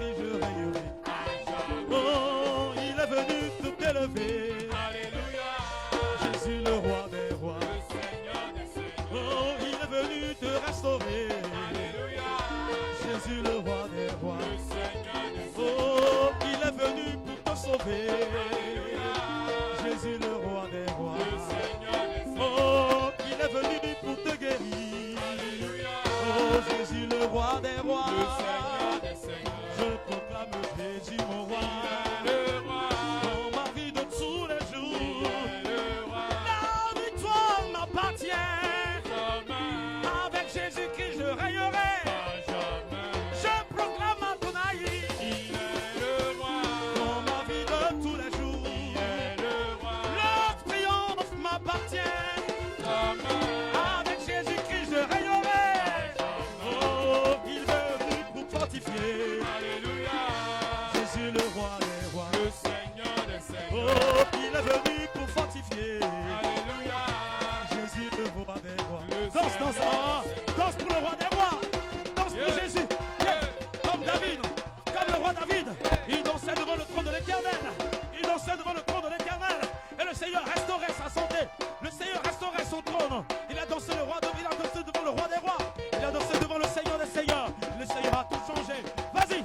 Jésus-Christ, je règnerai. Oh, il est venu tout élever. Alléluia. Jésus, le roi des rois. Le Seigneur des seigneurs. Oh, il est venu te restaurer. Alléluia. Jésus, le roi des rois. Le Seigneur des seigneurs. Oh, il est venu pour te sauver. Alléluia. Jésus, le roi des rois. Le Seigneur des seigneurs. Oh, il est venu pour te guérir. Alléluia. Oh, Jésus, le roi des rois. Le Seigneur des seigneurs. Je proclame Jésus, mon roi. Il est le roi. Dans ma vie de tous les jours. Il est le roi. La victoire m'appartient. Jamais. Avec Jésus-Christ, je règnerai. Jamais. Je proclame Adonai. Il est le roi. Dans ma vie de tous les jours. Il est le roi. Le triomphe m'appartient. Jamais. Avec Jésus-Christ, je règnerai. Oh, il est venu pour fortifier. Alléluia. Jésus, le roi des rois. Le Seigneur des seigneurs. Oh, il est venu pour fortifier. Alléluia. Jésus, le roi des rois. Le Danse, danse, Seigneur. danse pour le roi des rois. Danse pour Yeah. Jésus. Yeah. Comme David, comme le roi David. Il dansait devant le trône de l'Éternel. Il dansait devant le trône de l'Éternel. Et le Seigneur restaurait sa santé. Le Seigneur restaurait son trône. Il a dansé le roi il a dansé devant le roi des rois. Il a dansé devant le Seigneur des seigneurs. Le Seigneur a tout changé. Vas-y,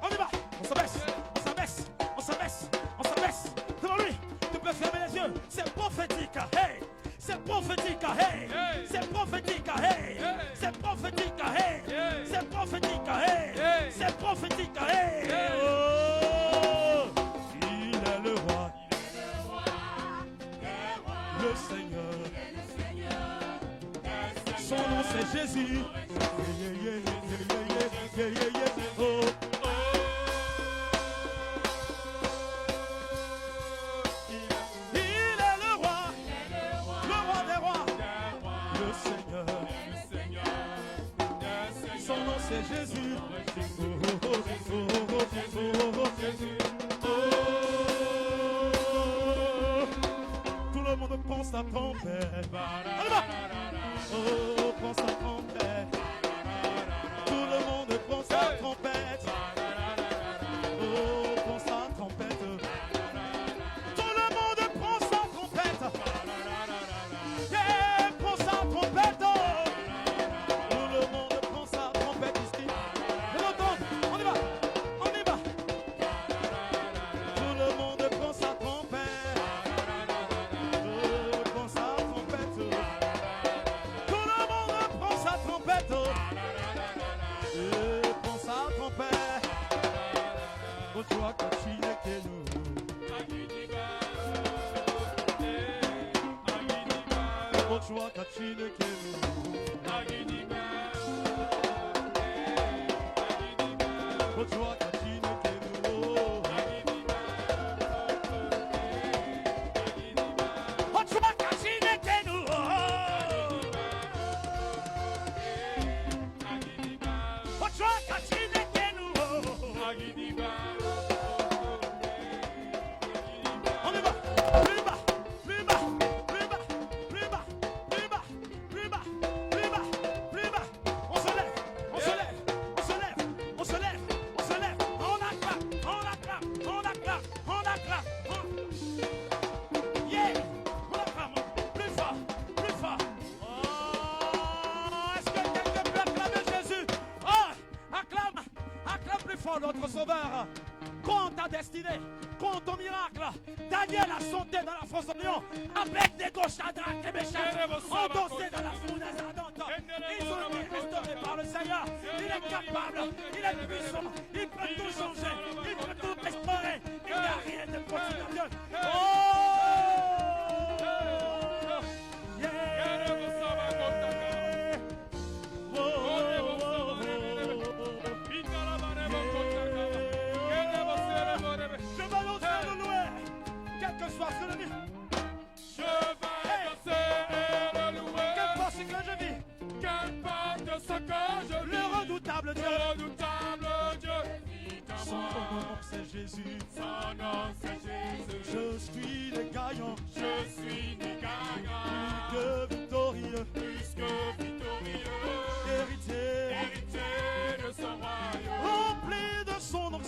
on y va. On s'abaisse, on s'abaisse, on s'abaisse, on s'abaisse. Devant lui, tu peux fermer les yeux. C'est prophétique. Hey, c'est prophétique. Hey, Hey. c'est prophétique. Hey, Hey. c'est prophétique. Hey, Hey. c'est prophétique. Hey, Hey. c'est prophétique. Hey. Hey. Oh, il est le roi, le Seigneur. Son nom c'est Jésus. Yeah, yeah, yeah, yeah, yeah, yeah, yeah, yeah. Oh. Il est le roi des rois, le Seigneur. Son nom c'est Jésus. Oh, oh, oh, oh, oh, oh, oh, oh. Oh. Tout le monde pense à trompette. Oh, pense à trompette. Tout le monde pense à trompette. Oh, pense à trompette. Tout le monde pense à trompette. Yeah, pense à trompette. Tout le monde pense à trompette ici. Je l'entends. On y va. On y va. Tout le monde pense à trompette. Oh, pense à trompette. Tout le monde pense à trompette. Pense à trompette. Oh, toi, quand tu n'es que nous. Oh, toi, quand tu n'es que nous. Oh, toi, quand tu n'es que nous. Oh, toi, quand tu n'es que nous. Oh, toi, quand tu n'es que nous. On y va. Plus bas, plus bas, plus bas, plus bas, plus bas, plus bas, plus bas, plus bas. On se lève, on se lève, on se lève, on se lève, on se lève. On acclame, on acclame, on acclame, on acclame. Yeah, on acclame. Plus fort, plus fort. Oh, est-ce que quelqu'un peut acclamer Jésus? Oh, acclame, acclame plus fort notre Sauveur. Compte ta destinée, compte ton miracle. Daniel a sauté dans la fosse de lion avec des gauches Shadrach et Meshach ont dansé dans la fournaise ardente. Ils ont été restaurés par le Seigneur. Il est capable, il est puissant, il peut tout changer, il peut tout restaurer. Il n'y a rien de possible à Dieu. Oh! Yeah! Oh, oh, oh, oh. Je vais lancer le louer, quel que soit ce que je vis. Qu'importe ce que je vis, le redoutable Dieu. Son nom c'est Jésus. Je suis le gagnant. Plus que victorieux. Héritier. Rempli de son nom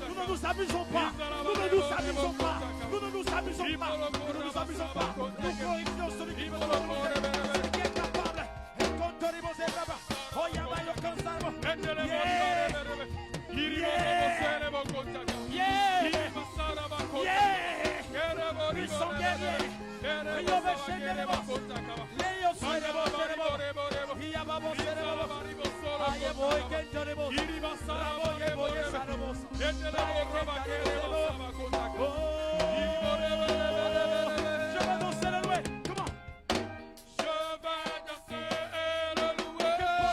Nous ne nous amusons pas. Nous ne nous amusons pas. Nous ne nous amusons pas. Nous ne nous amusons pas. Nous glorifions celui qui est capable. Puissant guerrier. Je vais danser le louer. Comment?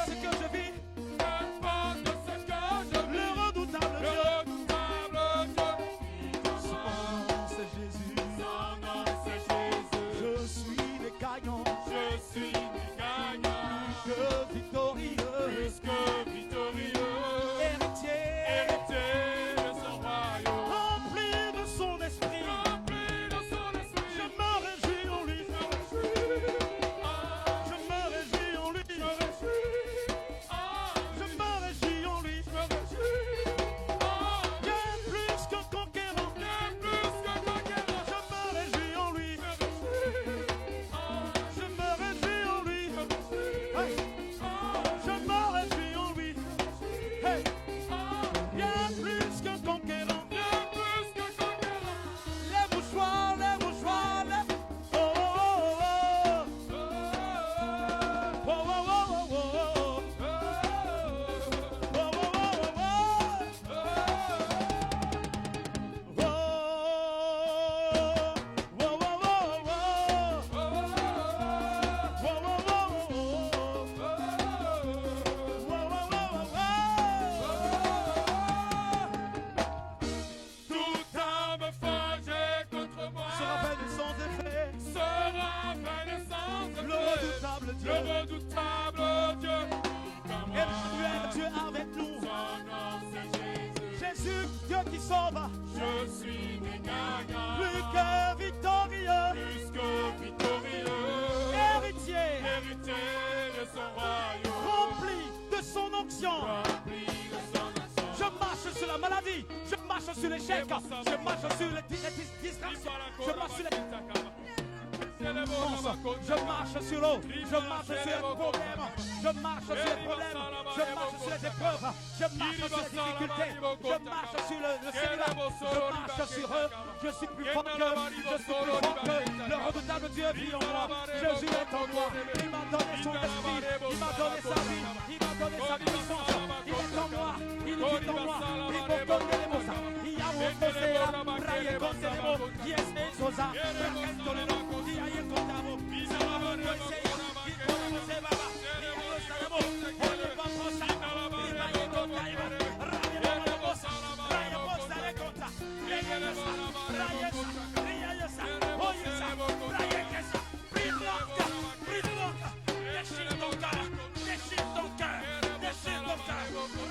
Ce que je vis, le redoutable Dieu. Son nom c'est Jésus. Je suis le gagnant. Que victorieux. Rempli de son esprit. Je me réjouis en lui. Je me réjouis en lui. Je me réjouis en lui. Bien plus qu'un conquérant. Je me réjouis en lui. Je me réjouis en lui. Hey. Je me réjouis en lui. Hey. Bien plus qu'un conquérant. Les mouchoirs, les mouchoirs, les... Oh, oh, oh, oh. Oh, oh, oh, oh, oh. Oh, oh, Toute arme forgée contre moi sera vaine sans effet. sera vaine sans effet. Le redoutable Dieu. Le redoutable Dieu. Emmanuel, Dieu avec nous. Son nom c'est Jésus. Jésus, Dieu qui sauve. Je suis des gagnants. Plus que victorieux. Plus que victorieux. Héritier. Héritier de son royaume. Rempli de son onction. Rempli de son action. Je marche sur la maladie. Je marche sur l'échec. Je marche sur les distractions. Je marche sur les... Je marche sur l'eau, je marche sur les problèmes, je marche sur les problèmes, je marche sur les épreuves, je marche sur les difficultés, je marche sur le Seigneur, je marche sur eux, je suis plus fort que le redoutable Dieu vit en moi, Jésus est en moi, il m'a donné son esprit, il m'a donné sa vie, il m'a donné sa puissance, il est en moi, il vit en moi, il m'a donné les mots, il y a mon conseil, braille contre les mots, qui est mes sosa, braquette le nom, qui a eu contabo, il s'en va me conseiller, il connaît ses babas, il y a le salamo, on ne va pas ça, il va y contabo, raille le bossa, raille bossa le conta, raille ça, raille ça, raille ça, oye ça, raille que ça, pris l'autre, déchire ton cœur, déchire ton cœur, déchire ton cœur,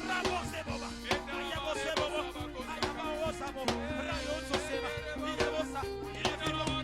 rabose boba, raille bosse boba, raille bossa boba, raille osso seba, il est bossa, il est vivant.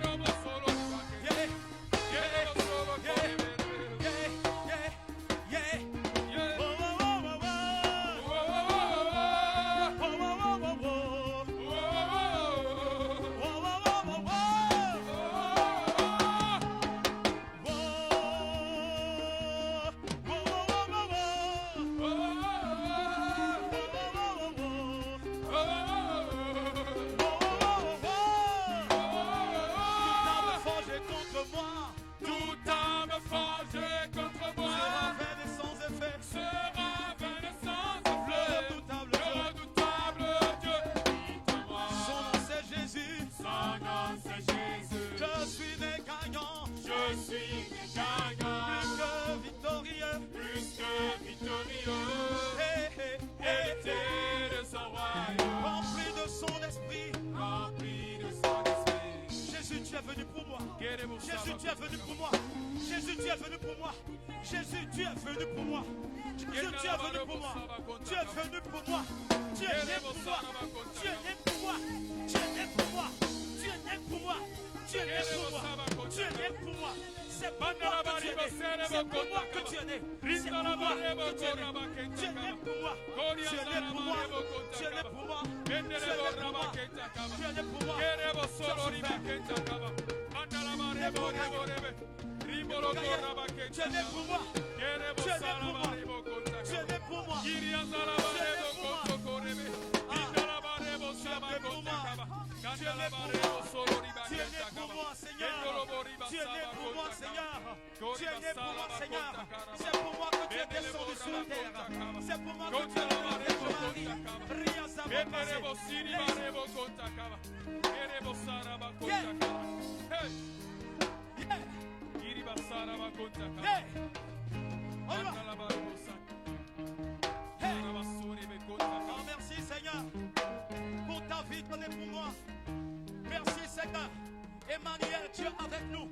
Jésus, tu es venu pour moi. Jésus, tu es venu pour moi. Jésus, tu es venu pour moi. Jésus, tu es venu pour moi. Tu es venu pour moi. Tu es né pour moi. Tu es né pour moi. Tu es né pour moi. Tu es né pour moi. Tu es né pour moi. Tu es né pour moi. es né. C'est pour moi que tu es né. Tu es né pour moi. Tu es né pour moi. Tu es né pour moi. Tu es né pour moi. Tu es né pour moi. Tu es né pour moi. Tu es né pour moi. Tu es né pour moi. Tu es né pour moi. Tu es né pour moi, Seigneur. Tu es né pour moi, Seigneur. Tu es né pour moi, Seigneur. C'est pour moi que tu es descendu sur la terre. C'est pour moi que tu es venu avec Marie. Rien ça va passer. On y va. Oh, merci Seigneur pour ta vie donnée pour moi. Merci Seigneur. Emmanuel, Dieu avec nous.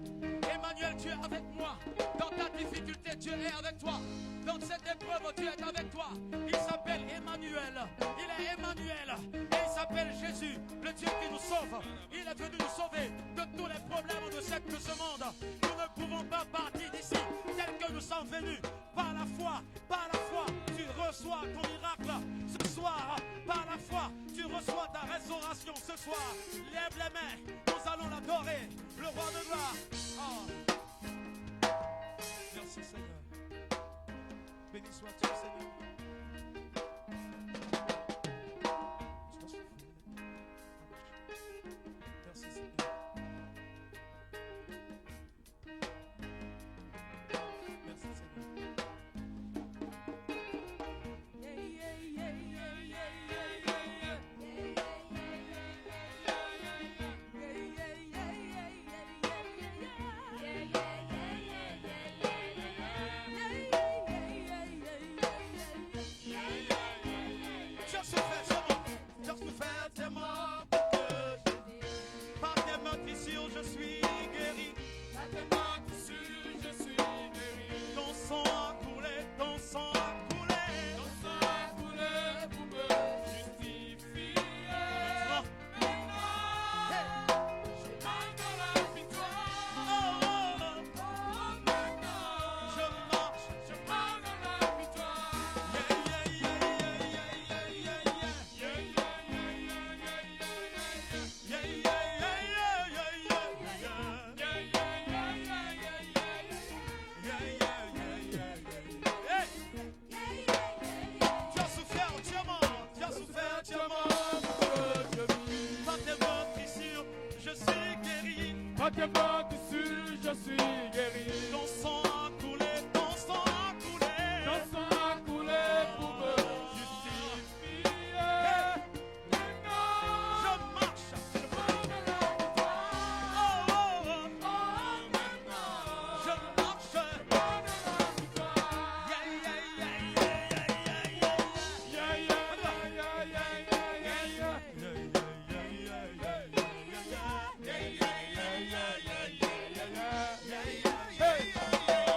Emmanuel, Dieu avec moi. Dans ta difficulté, Dieu est avec toi. Dans cette épreuve, Dieu est avec toi. Il s'appelle Emmanuel. Il est Emmanuel. Et il s'appelle Jésus, le Dieu qui nous sauve. Il est venu nous sauver de tous les problèmes de ce monde. Nous ne pouvons pas partir d'ici tel que nous sommes venus. Par la foi, tu reçois ton miracle. Ce soir, par la foi, tu reçois ta restauration. Ce soir, lève les mains. Nous allons l'adorer, le roi de gloire. Oh. Merci Seigneur. Béni sois-tu Seigneur. Merci Seigneur. Merci Seigneur. Je suis guéri. Je suis guéri. Ton sang a coulé, ton sang a coulé. Ton sang a coulé pour me justifier. Maintenant, je marche dans la victoire. Maintenant, je marche dans la victoire. Par tes meurtrissures, je suis guéri. Ton sang a coulé, ton sang a coulé. Ton sang a coulé pour me justifier. Maintenant, je marche dans la victoire. Maintenant, je marche dans la victoire. Hey!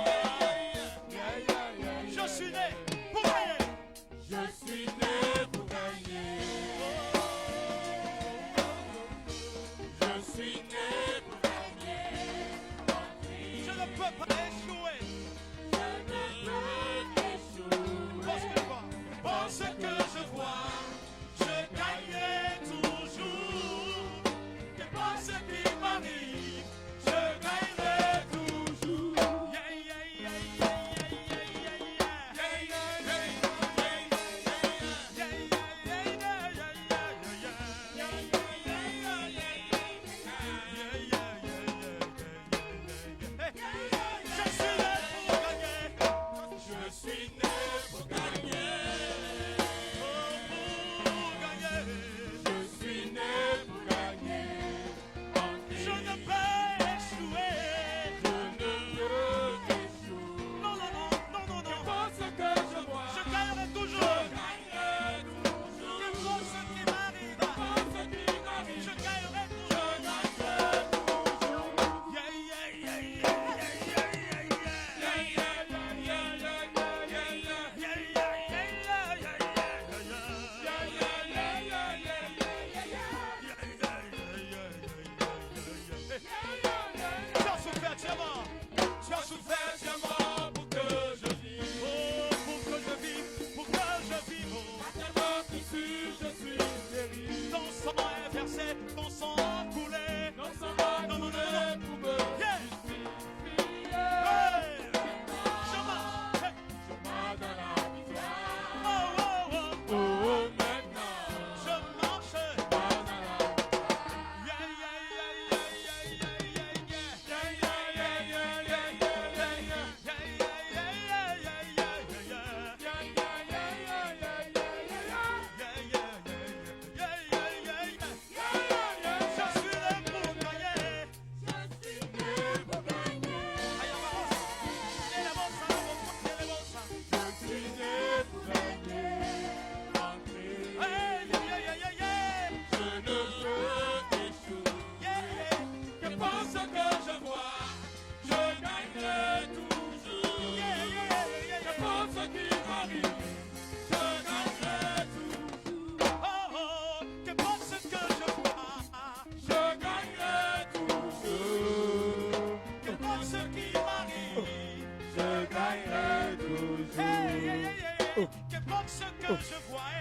que je vois,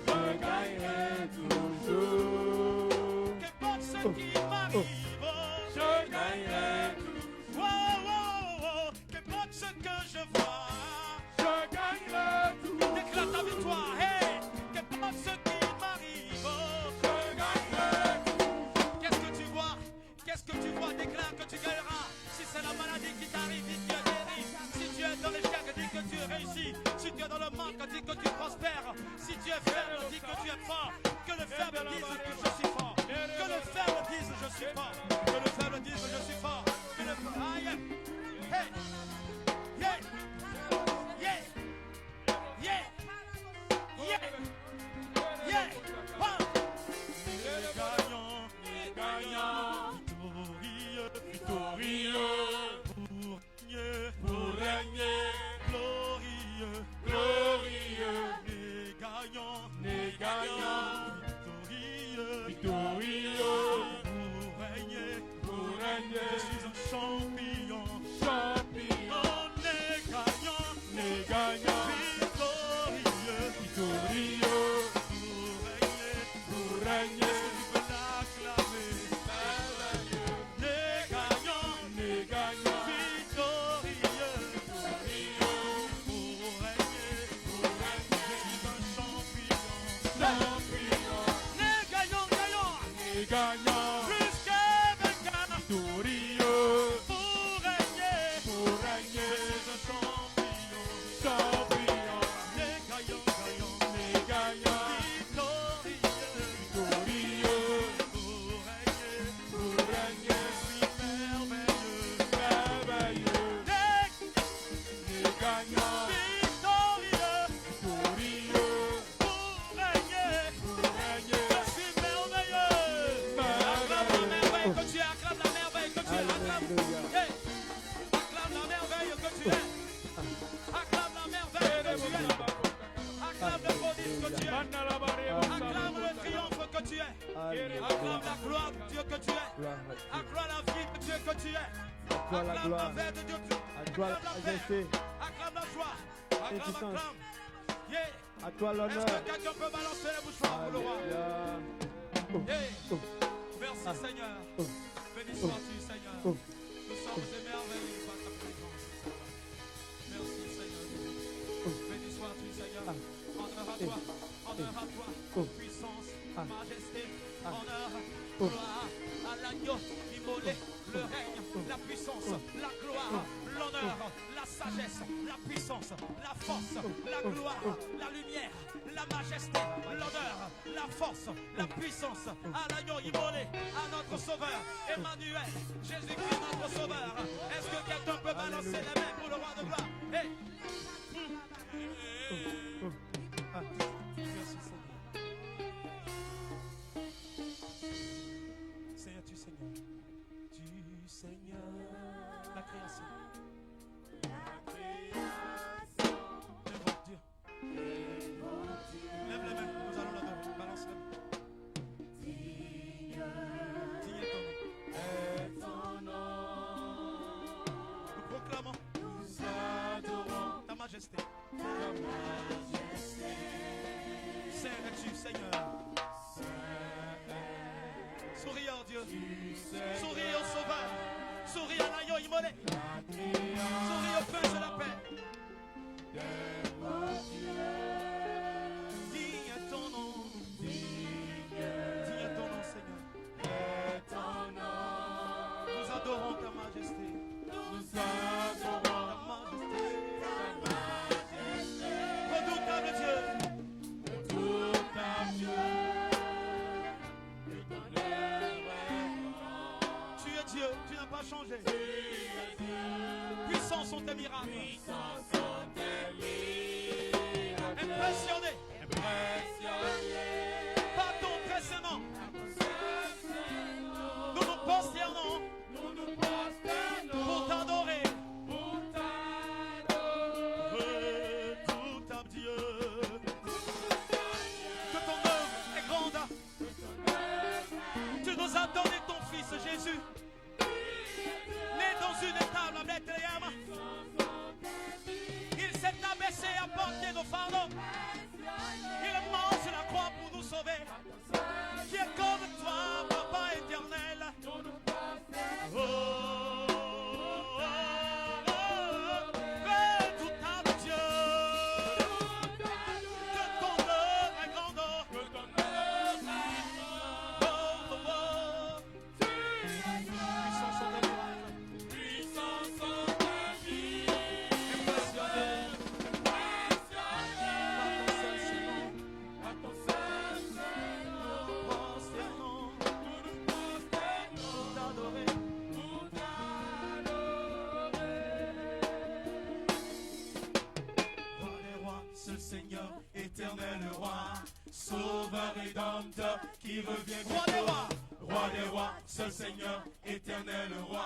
je gagnerai toujours. Qu'importe ce qui m'arrive, je gagnerai toujours. Oh, oh, oh, qu'importe ce que je vois, je gagnerai toujours. Déclare ta victoire, hey, qu'importe ce qui m'arrive, je gagnerai toujours. Qu'est-ce que tu vois? Qu'est-ce que tu vois? Déclare que tu gagneras. Si c'est la maladie qui t'arrive, dis que tu es guéri. Si tu es dans l'échec, dis que tu réussis. Si tu es dans le manque, dis que tu prospères. Si tu es faible, dis que tu es fort. Que le faible dise que je suis fort. Que le faible dise je suis fort. Que le faible dise je suis fort. Que le aïe. Hey. Yeah. Yeah. Yeah. Yeah. Yeah. Wow. Gagnant. Victorieux. Pour régner. Glorieux. Les gagnants. Victorieux. Pour régner. Je suis un champion. Champion. On est gagnant. Victorieux. Pour régner. Est-ce que tu peux l'acclamer? Les gagnants. Victorieux. Pour régner. Je suis un champion. Les gagnants. Plus que vainqueur. Victorieux. Pour régner. Je suis un champion. Les gagnants. Victorieux. Pour régner. Je suis merveilleux. Les victorieux. Pour régner. Je suis merveilleux. Acclame la merveille que tu es. Acclame la merveille que tu es. Hey. Acclame la merveille que tu es. Acclame la merveille que tu es. Acclame le prodige que tu es. Acclame le triomphe que tu es. Acclame la gloire de Dieu que tu es. Acclame la vie de Dieu que tu es. Acclame la paix de Dieu que tu es. Acclame la majesté. Acclame la joie. Acclame. Yeah. À toi Est-ce l'honneur. que quelqu'un peut balancer les mouchoirs pour le roi? Alléluia. Hey. Merci Seigneur. Béni sois-tu Seigneur. Nous sommes émerveillés par ta présence. Merci Seigneur. Béni sois-tu Seigneur. Honneur à toi. Puissance, majesté, honneur, gloire à l'agneau immolé. Le règne, la puissance, la gloire, l'honneur, la sagesse, la puissance, la force, la gloire, la lumière, la majesté, l'honneur, la force, la puissance à l'agneau immolé, à notre sauveur, Emmanuel, Jésus-Christ notre sauveur. Est-ce que quelqu'un peut balancer les mains pour le roi de gloire? Hey. Merci Seigneur. Seigneur, tu Seigneur. Tu Seigneur. La création. Devant Dieu. Lève les mains, nous allons l'adorer. Balance les mains. Digne est ton nom. Nous proclamons. Nous adorons ta majesté. Saint es-tu, Seigneur. Souris en Dieu. Souris au Sauveur. Souris à l'agneau immolé. Souris au prince de la paix. Digne est ton nom. Digne est ton nom, Seigneur. Nous adorons ta majesté. Nous adorons ta majesté. Redoutable Dieu. Tu es Dieu, tu n'as pas changé. Puissants sont tes miracles. Impressionné par ton précédent. Nous nous prosternons pour t'adorer. Redoutable Dieu. Que ton œuvre est grande. Tu nous as donné ton fils Jésus, né dans une étable à Bethléem. Il s'est abaissé à porter nos fardeaux. qui revient Roi des bientôt. rois. Roi des rois, seul Seigneur, éternel roi,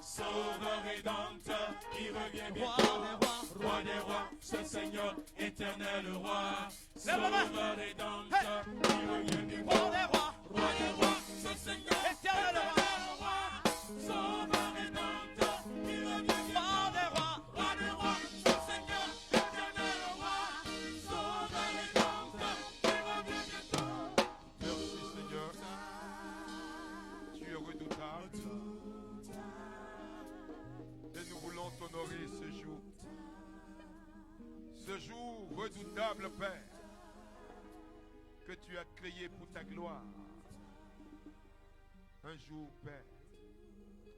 sauveur rédempteur, qui revient Roi bientôt. des rois. Roi des rois, seul Seigneur, éternel roi, Lève la main. sauveur rédempteur, qui revient bientôt. Roi des rois. Roi des rois, seul Seigneur, Éternel roi. roi, sauveur rédempteur, qui revient bientôt. Roi des rois. Roi des rois, seul Seigneur, éternel roi, sauveur rédempteur, qui revient bientôt. Merci Seigneur. Tu es redoutable. Et nous voulons t'honorer ce jour. Ce jour redoutable, Père, que tu as créé pour ta gloire. Un jour, Père,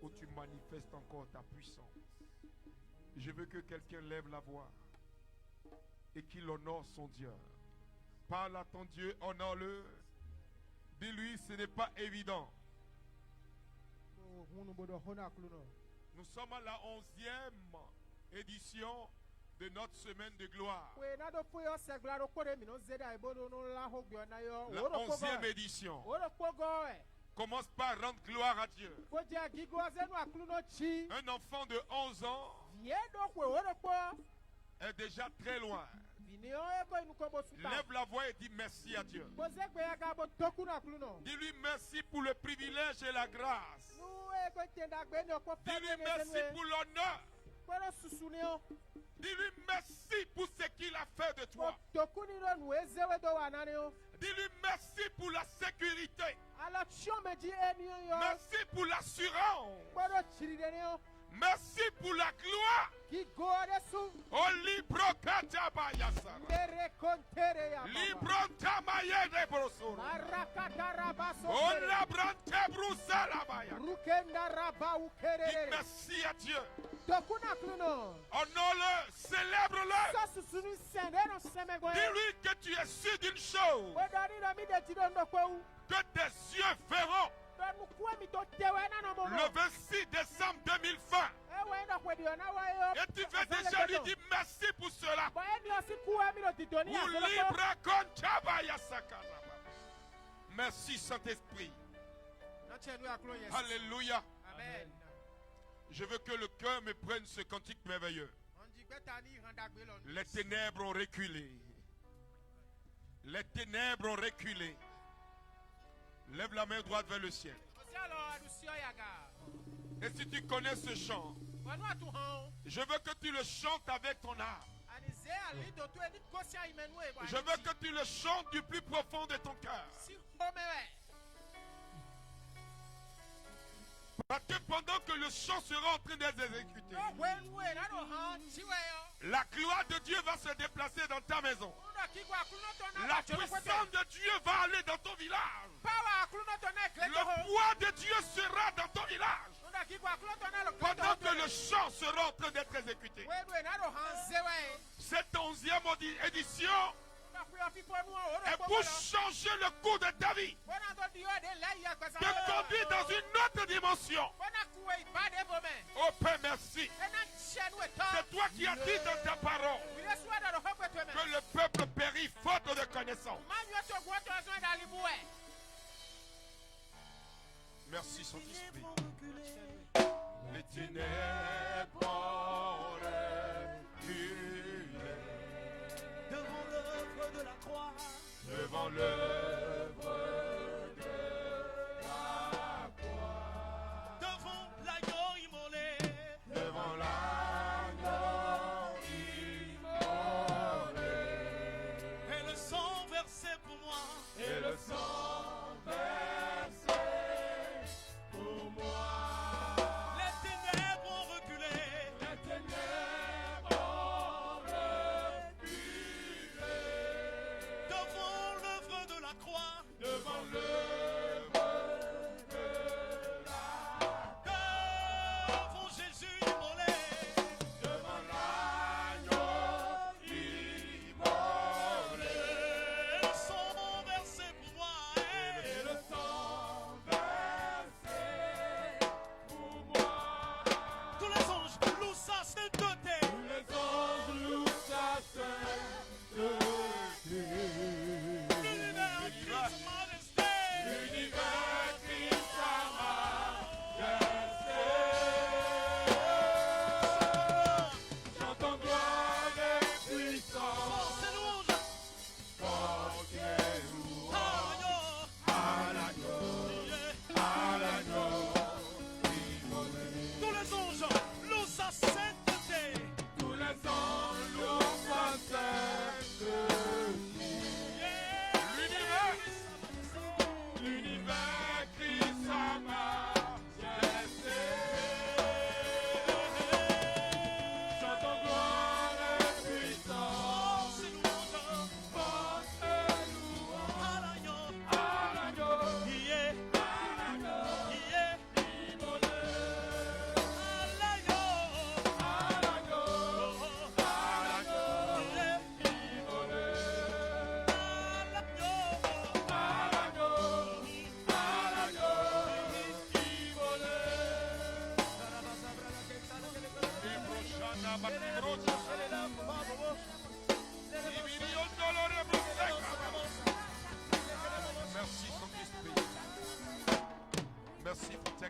où tu manifestes encore ta puissance. Je veux que quelqu'un lève la voix et qu'il honore son Dieu. Parle à ton Dieu, honore-le. Dis-lui, ce n'est pas évident. Nous sommes à la 11e édition de notre semaine de gloire. La 11e édition. Commence par rendre gloire à Dieu. Un enfant de 11 ans est déjà très loin. Lève la voix et dis merci à Dieu. Dis-lui merci pour le privilège et la grâce. Dis-lui merci pour l'honneur. Dis-lui merci pour ce qu'il a fait de toi. Dis-lui merci pour la sécurité. Merci pour l'assurance. Merci pour la gloire. Oh libro katabayasa. Libro tamaye de brosoro. Oh labrante brusalabaya. Dis merci à Dieu. Honore-le, célèbre-le. Dis-lui que tu es sûr d'une chose. Que tes yeux verront. Le 26 décembre 2020. Et tu veux déjà lui dire merci pour cela. Merci Saint-Esprit. Alléluia. Amen. Je veux que le cœur me prenne ce cantique merveilleux. Les ténèbres ont reculé. Les ténèbres ont reculé. Lève la main droite vers le ciel. Et si tu connais ce chant, je veux que tu le chantes avec ton âme. Je veux que tu le chantes du plus profond de ton cœur. Parce que pendant que le chant sera en train d'être exécuté, la gloire de Dieu va se déplacer dans ta maison. La puissance de Dieu va aller dans ton village. Le poids de Dieu sera dans ton village. Pendant que le chant sera en train d'être exécuté. Cette 11e édition est pour changer le cours de ta vie. Te conduire dans une autre dimension. Oh Père, merci. C'est toi qui as dit dans ta parole que le peuple périt faute de connaissance. Merci Saint-Esprit. Les ténèbres ont reculé Devant l'œuvre de la croix. devant l'œuvre de la croix, Devant l'agneau immolé. devant l'agneau immolé, Et le sang versé pour moi. et le sang versé pour moi. Les ténèbres ont reculé. Les ténèbres ont reculé Devant l'œuvre de la croix.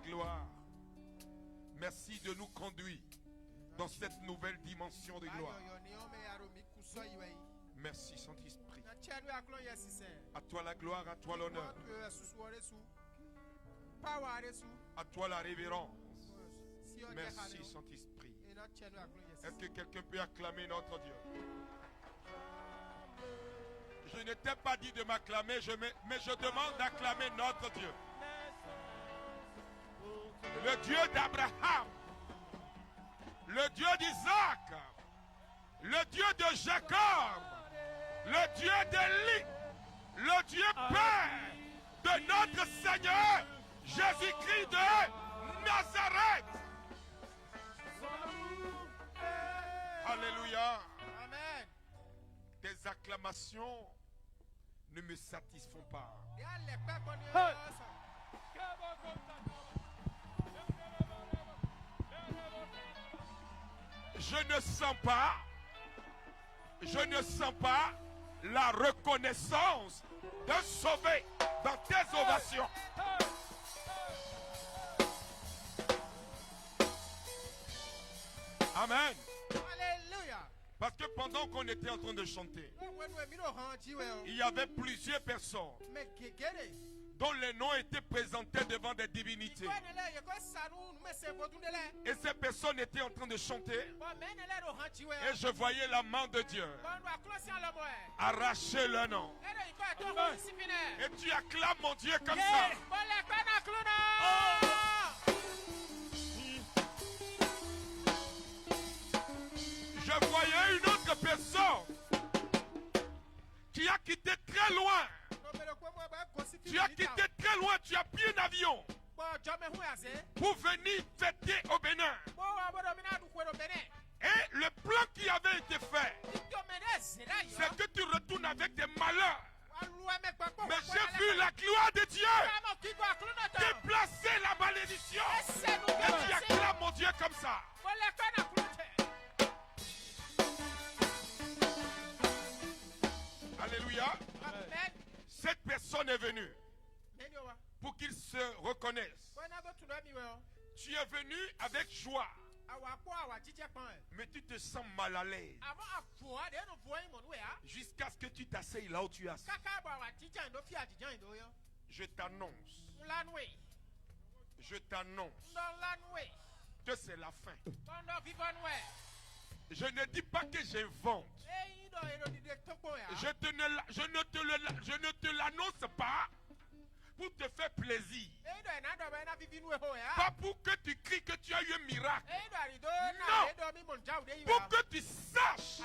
gloire. Merci de nous conduire dans cette nouvelle dimension de gloire. Merci Saint-Esprit. À toi la gloire, à toi l'honneur. À toi la révérence. Merci Saint-Esprit. Est-ce que quelqu'un peut acclamer notre Dieu? Je ne t'ai pas dit de m'acclamer, mais je demande d'acclamer notre Dieu. Le Dieu d'Abraham, le Dieu d'Isaac, le Dieu de Jacob, le Dieu d'Élie, le Dieu Père de notre Seigneur Jésus-Christ de Nazareth. Alléluia. Amen. Tes acclamations ne me satisfont pas. Je ne sens pas la reconnaissance de sauver dans tes ovations. Amen. Alléluia. Parce que pendant qu'on était en train de chanter, il y avait plusieurs personnes dont les noms étaient présentés devant des divinités. Et ces personnes étaient en train de chanter. Et je voyais la main de Dieu arracher leur nom. Et tu acclames mon Dieu comme ça. Je voyais une autre personne qui a quitté très loin. Tu as quitté très loin, tu as pris un avion pour venir fêter au Bénin. Et le plan qui avait été fait, c'est que tu retournes avec des malheurs. Mais j'ai vu la gloire de Dieu déplacer la malédiction. Et tu acclames mon Dieu comme ça. Alléluia. Cette personne est venue pour qu'il se reconnaisse. Tu es venu avec joie, mais tu te sens mal à l'aise jusqu'à ce que tu t'asseyes là où tu es assis. Je t'annonce que c'est la fin. Je ne dis pas que j'invente. Je ne te l'annonce pas pour te faire plaisir. Pas pour que tu cries que tu as eu un miracle. Non. Pour que tu saches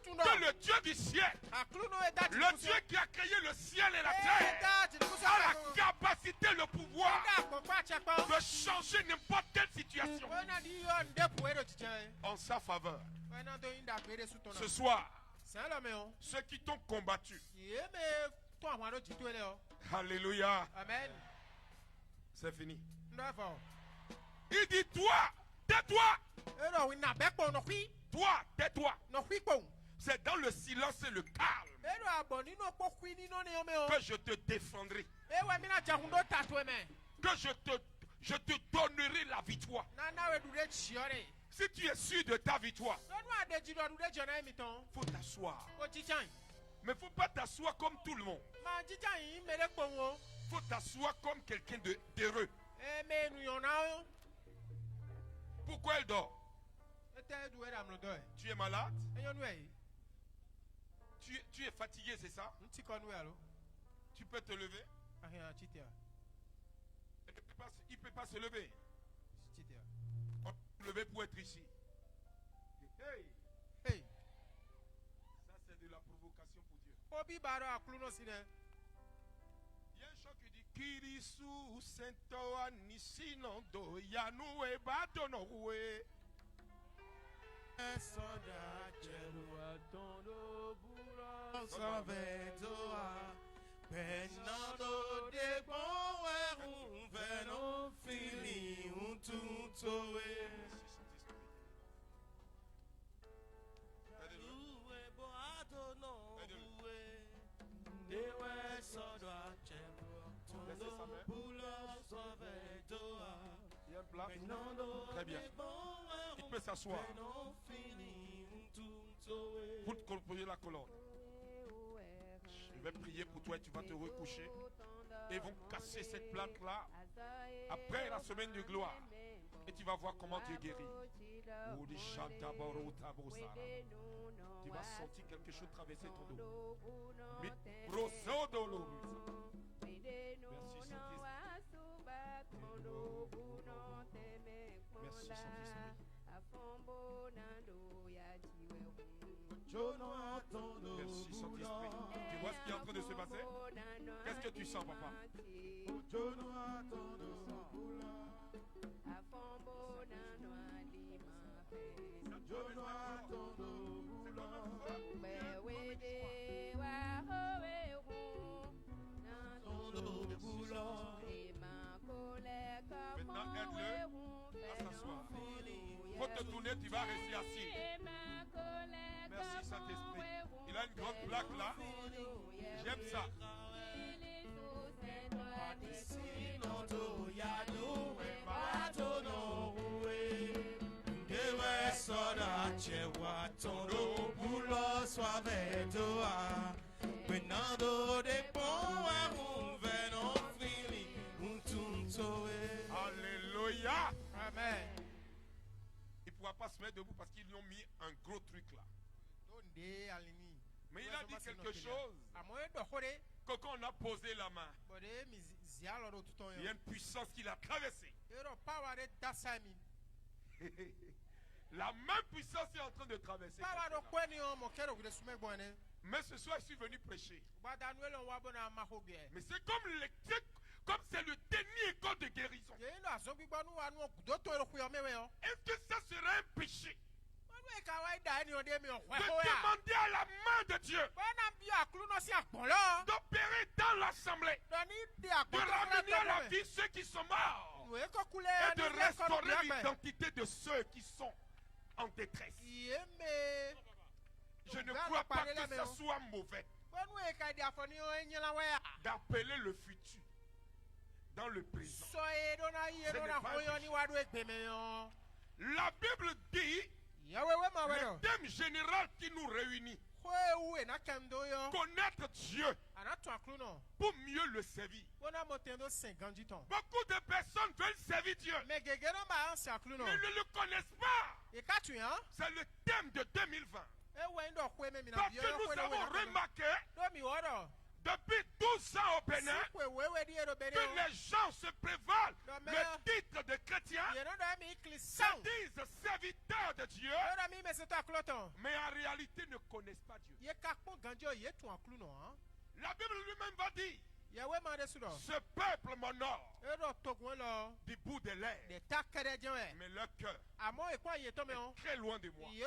que le Dieu du ciel, le Dieu qui a créé le ciel et la terre, a la capacité, le pouvoir de changer n'importe quelle situation en sa faveur. Ce soir, ceux qui t'ont combattu, alléluia, amen, c'est fini. Il dit toi, tais-toi. Toi, tais-toi. C'est dans le silence et le calme que je te défendrai, que je te donnerai la victoire. Si tu es sûr de ta victoire, il faut t'asseoir. Mais il ne faut pas t'asseoir comme tout le monde. Il faut t'asseoir comme quelqu'un d'heureux. Pourquoi elle dort? Tu es malade? Tu es fatigué, c'est ça? Tu peux te lever? Il ne peut pas se lever. On peut se lever pour être ici. Hey! Hey! Ça, c'est de la provocation pour Dieu. Il y a un chant qui dit Kirisu Sento Nisinondo Yanue Badonowe. Benado de bon veno fili un tutoe. Uwe boato no uwe. Dewe sodo achebo. Tondo bulo sovedoa. bien place. Très bien. Il peut s'asseoir. Vous te composez la colonne. Je vais prier pour toi et tu vas te recoucher. Et ils vont casser cette plante-là après la semaine de gloire. Et tu vas voir comment Dieu guérit. Tu vas sentir quelque chose traverser ton dos. Merci Saint-Esprit. Merci Saint-Esprit. Merci Saint-Esprit. Tu vois ce qui est en train de se passer? Qu'est-ce que tu sens, papa? Maintenant, aide-le à s'asseoir. Faut te tourner, tu vas rester assis. Merci Saint-Esprit. Il a une grande plaque là. J'aime ça. Alléluia. Amen. Il ne pourra pas se mettre debout parce qu'ils lui ont mis un gros truc là. Mais il a dit quelque chose. Que quand on a posé la main, il y a une puissance qui l'a traversé. La même puissance est en train de traverser. Mais ce soir, je suis venu prêcher. Mais c'est comme c'est le dernier école de guérison. Est-ce que ça serait un péché de demander à la main de Dieu d'opérer dans l'assemblée, de ramener à la vie ceux qui sont morts et de restaurer l'identité de ceux qui sont en détresse? Je ne crois pas que ça soit mauvais d'appeler le futur dans le présent. La Bible dit, le thème général qui nous réunit, connaître Dieu pour mieux le servir. Beaucoup de personnes veulent servir Dieu, mais ne le connaissent pas. C'est le thème de 2020. Parce que nous avons remarqué depuis 12 ans au Bénin que les gens se prévalent le titre de chrétien, se disent serviteurs de Dieu, mais en réalité ne connaissent pas Dieu. La Bible lui-même va dire, ce peuple m'honore du bout de l'air, mais leur cœur est très loin de moi. Si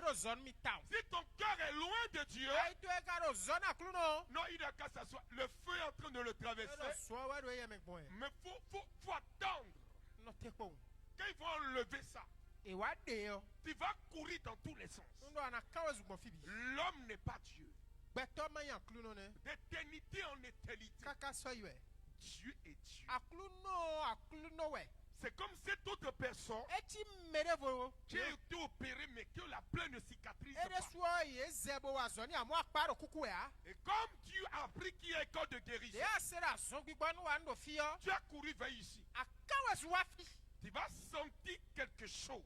ton cœur est loin de Dieu, non, il n'a qu'à s'asseoir. Le feu est en train de le traverser. Mais faut attendre. Quand ils vont enlever ça, tu vas courir dans tous les sens. L'homme n'est pas Dieu. D'éternité en éternité, Dieu est Dieu. C'est comme cette autre personne qui a été opérée mais que la plaie ne cicatrise pas. Et comme Dieu a appris qu'il y a école de guérison, tu as couru vers ici. Tu vas sentir quelque chose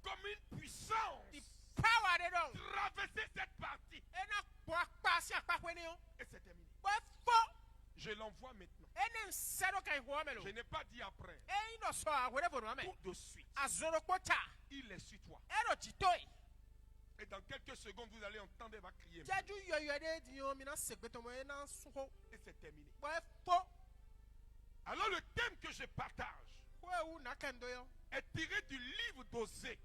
comme une puissance traverser cette partie. Et c'est terminé. Je l'envoie maintenant. Je n'ai pas dit après. Tout de suite. Il est sur toi. Et dans quelques secondes, vous allez entendre, elle va crier. Et c'est terminé. Alors le thème que je partage est tiré du livre d'Osée.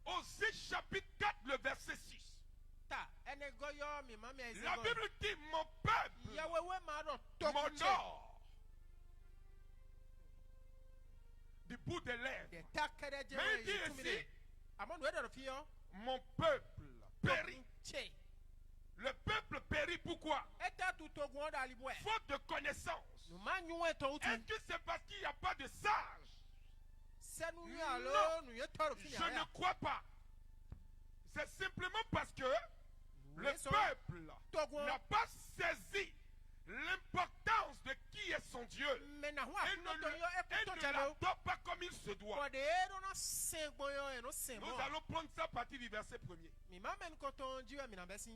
Osée chapitre 4, le verset 6. La Bible dit, mon peuple m'honore du bout de lèvres. Mais il dit ici, mon peuple périt. Le peuple périt pourquoi? Faute de connaissance. Est-ce que c'est parce qu'il n'y a pas de sages? Non, je ne crois pas. C'est simplement parce que le peuple n'a pas saisi l'importance de qui est son Dieu et ne l'adore pas comme il se doit. Nous allons prendre ça à partir du verset 1er. Il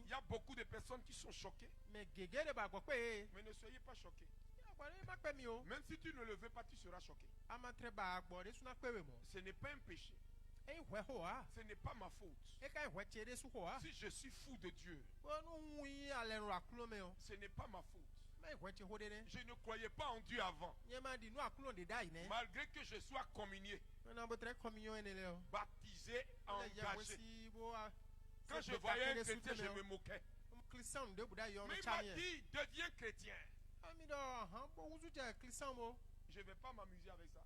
y a beaucoup de personnes qui sont choquées. Mais ne soyez pas choqués. Même si tu ne le veux pas, tu seras choqué. Ce n'est pas un péché. Ce n'est pas ma faute. Si je suis fou de Dieu, ce n'est pas ma faute. Je ne croyais pas en Dieu avant. Malgré que je sois communié, baptisé, engagé. Quand je voyais un chrétien, je me moquais. Mais il m'a dit, deviens chrétien. Je ne vais pas m'amuser avec ça.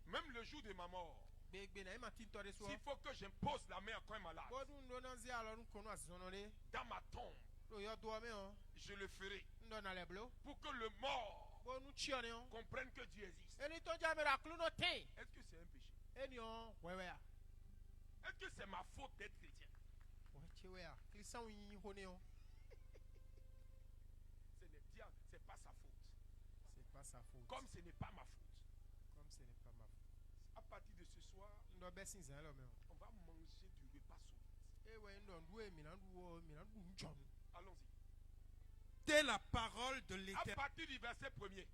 Même le jour de ma mort, s'il faut que j'impose la main à un malade dans ma tombe, je le ferai pour que le mort comprenne que Dieu existe. Est-ce que c'est un péché? Est-ce que c'est ma faute d'être chrétien? C'est pas sa faute. Comme ce n'est pas ma faute. À partir de ce soir, on va manger du repas solide. Allons-y. Écoutez la parole de À l'Éternel. partir du verset 1er.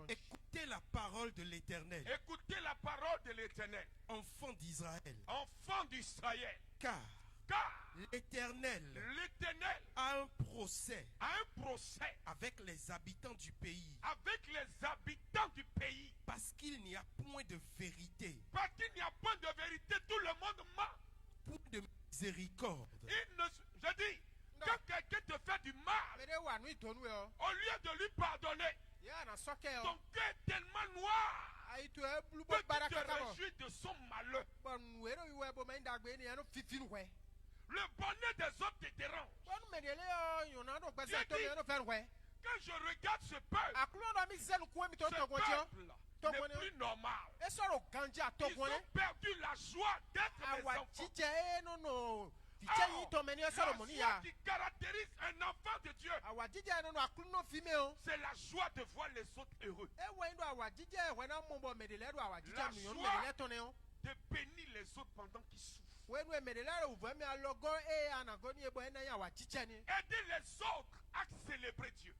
Écoutez la parole de l'Éternel. Écoutez la parole de l'Éternel. Enfants d'Israël. Enfants d'Israël. Car l'Éternel a un procès avec les habitants du pays. Avec les habitants du pays. Parce qu'il n'y a point de vérité. Parce qu'il n'y a point de vérité, tout le monde ment. Point de miséricorde. Je dis, quand quelqu'un te fait du mal, au lieu de lui pardonner, ton cœur est tellement noir que tu te réjouis de son malheur. Le bonheur des autres te dérange. Dieu dit, quand je regarde ce peuple n'est plus normal. Ils ont perdu la joie d'être des enfants. La joie qui caractérise un enfant de Dieu, c'est la joie de voir les autres heureux. La joie de bénir les autres pendant qu'ils souffrent. Aider les autres à célébrer Dieu.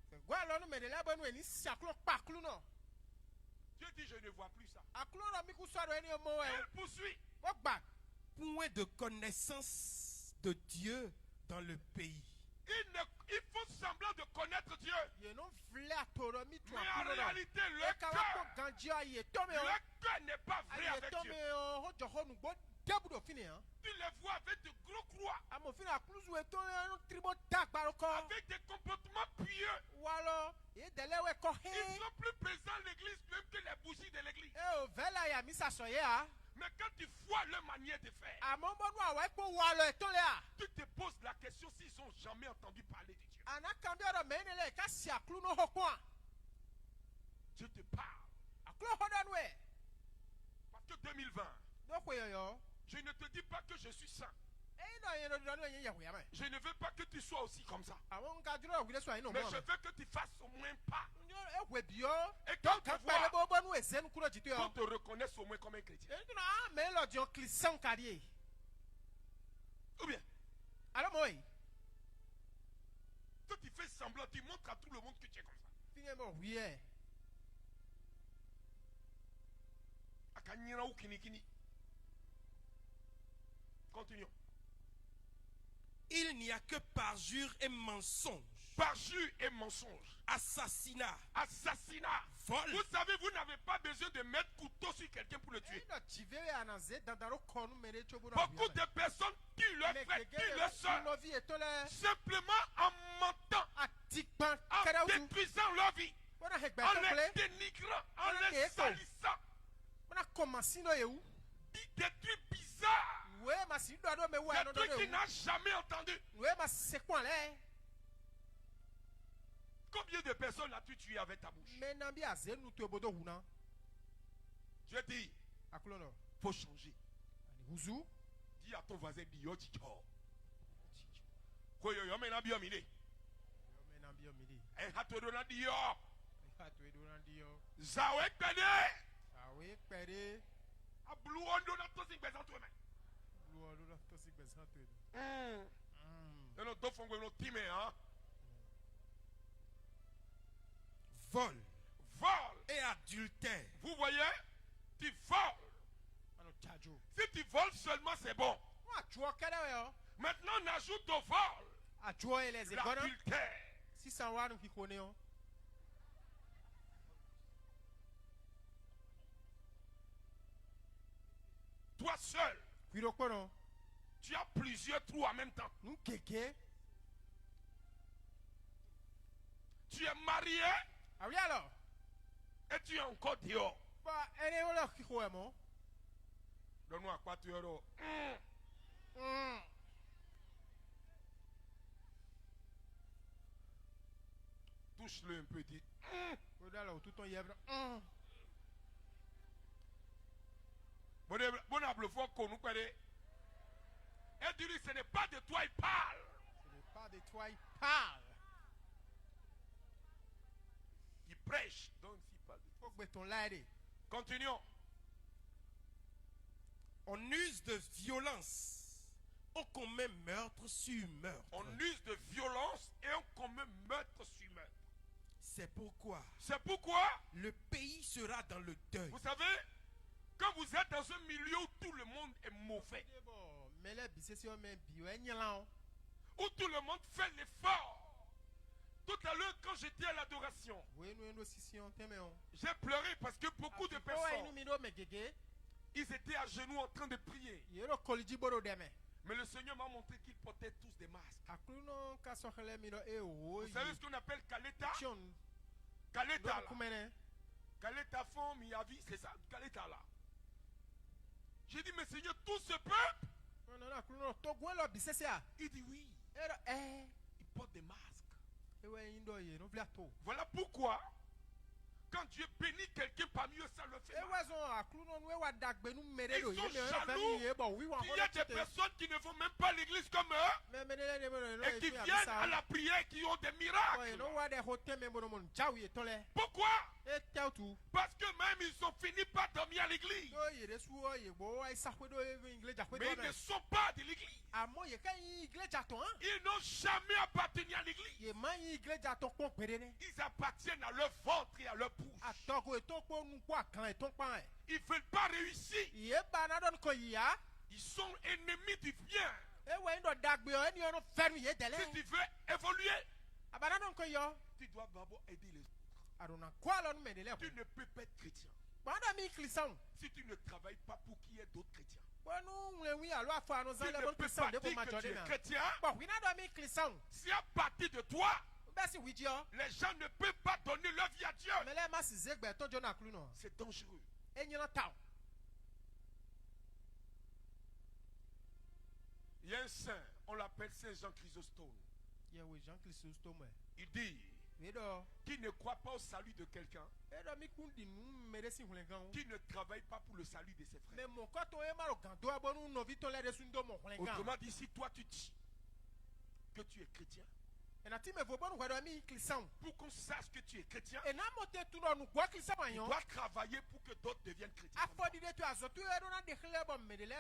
Dieu dit, je ne vois plus ça. Elle poursuit. Point de connaissance de Dieu dans le pays. Ils font semblant de connaître Dieu. Mais en réalité, le cœur n'est pas vrai avec Dieu. Tu les vois avec de gros croix, avec des comportements pieux. Ils sont plus présents à l'église même que les bougies de l'église. Mais quand tu vois leur manière de faire, tu te poses la question s'ils n'ont jamais entendu parler de Dieu. Dieu te parle. Parce que 2020, je ne te dis pas que je suis saint. Je ne veux pas que tu sois aussi comme ça. Mais je veux que tu fasses au moins pas. Et quand tu vois, qu'on te reconnaisse au moins comme un chrétien. Ou bien, que tu fais semblant, tu montres à tout le monde que tu es comme ça. Akanyira ou kinikini. Continuons. Il n'y a que parjure et mensonge. Parjure et mensonge. Assassinat. Assassinat. Vol. Vous savez, vous n'avez pas besoin de mettre couteau sur quelqu'un pour le tuer. Beaucoup de personnes tuent leur frère, tuent leur soeur. Simplement en mentant, en détruisant leur vie, en les dénigrant, en les salissant. Des trucs bizarres. Des trucs qu'il n'a jamais entendu. Combien de personnes personne l'as-tu tué avec ta bouche? Mais nambi azenu tu bodo huna. Je dis, Akulono. faut changer. Ani huzu. Dis à ton voisin, dis yo chicho. Koyo yo me na bio mine. Yo me nambi yo midi. E hatodo na dio. Ha tu edo na dio. Zawe pede. Awe pere. Ablu ondo na to sing bezan to me. Luo lo to si besan tu edo. E no to fongo no time hein. Vol Vol. et adultère. Vous voyez? Tu voles. Ano chajo. Si tu voles seulement c'est bon. Wa chuo kede yo. Maintenant on ajoute au vol A chuo ele ze gona. l'adultère. Si san wa no ki kone yo. Toi seul, Kuiro kono. tu as plusieurs trous en même temps. Nu keke. Tu es marié Awi alors. et tu es encore dehors. Ba ene yo la ki ko mo. Donne-moi 4 euros. Touche-le un peu, dis. Ko da la tout ton yevre. Bon able faut qu'on nous perde. Et dis ce n'est pas de toi il parle. Ce n'est pas de toi il parle. Il prêche. Donc s'il parle de toi. Faut que ton laide. Continuons. On use de violence. On commet meurtre sur meurtre. On use de violence et on commet meurtre sur meurtre. C'est pourquoi C'est pourquoi, le pays sera dans le deuil. vous savez, quand vous êtes dans un milieu où tout le monde est mauvais, où tout le monde fait l'effort. Tout à l'heure, quand j'étais à l'adoration, j'ai pleuré parce que beaucoup de personnes, ils étaient à genoux en train de prier. Mais le Seigneur m'a montré qu'ils portaient tous des masques. Vous savez ce qu'on appelle Kaleta? Kaleta là. Kaleta fond, Miyavi, c'est ça, Kaleta là. J'ai dit, mais Seigneur, tout ce peuple, il dit oui. Il porte des masques. Voilà pourquoi, quand Dieu bénit quelqu'un parmi eux, ça le fait mal. Ils sont jaloux. Il y a des personnes qui ne vont même pas à l'église comme eux et qui viennent à la prière qui ont des miracles. Pourquoi? Parce que même ils ont fini par dormir à l'église. Mais ils ne sont pas de l'église. Ils n'ont jamais appartenu à l'église. Ils appartiennent à leur ventre et à leur bouche. Ils ne veulent pas réussir. Ils sont ennemis du bien. Si tu veux évoluer, tu dois d'abord aider les autres. Tu ne peux pas être chrétien si tu ne travailles pas pour qu'il y ait d'autres chrétiens. Tu ne peux pas dire que tu es chrétien si à partir de toi, les gens ne peuvent pas donner leur vie à Dieu. C'est dangereux. Il y a un saint, on l'appelle Saint Jean Chrysostome. Il dit, qui ne croit pas au salut de quelqu'un, qui ne travaille pas pour le salut de ses frères. Autrement dit, si toi tu dis que tu es chrétien, pour qu'on sache que tu es chrétien, tu dois travailler pour que d'autres deviennent chrétiens.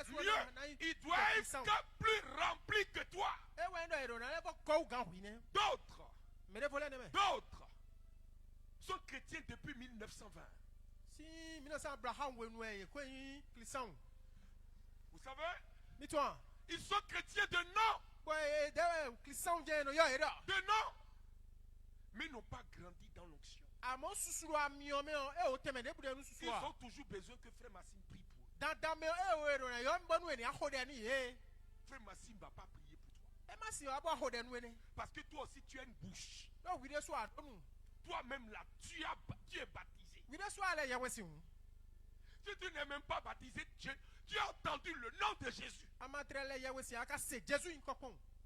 Mieux, il doit être plus rempli que toi. D'autres sont chrétiens depuis 1920. Vous savez, ils sont chrétiens de nom. De nom. Mais ils n'ont pas grandi dans l'onction. Ils ont toujours besoin que Frère Massime prie pour eux. Frère Massime ne va pas prier pour toi. Parce que toi aussi tu as une bouche. Toi-même là, tu es baptisé. Si tu n'es même pas baptisé, tu as entendu le nom de Jésus.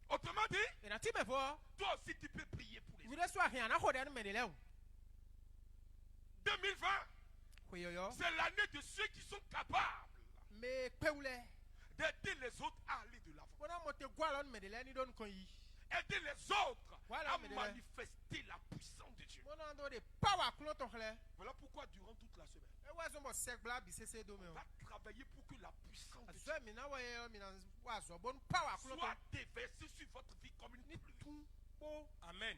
Autrement dit, toi aussi tu peux prier pour les autres. 2020, Oui, yo. c'est l'année de ceux qui sont capables Mais peule. d'aider les autres à aller de l'avant. Wana mote gwalon me de leni don koyi. Aider les autres Voilà, à mais de- manifester la puissance de Dieu. Mona ndo de power klon ton khle. Voilà pourquoi durant toute la semaine, E wa zo mo sek bla bi sese do me. on va travailler pour que la puissance de Dieu Azwa mi na wa ye mi na wa zo bon power klon soit ton. déversée sur votre vie comme une pluie. Tun po Amen.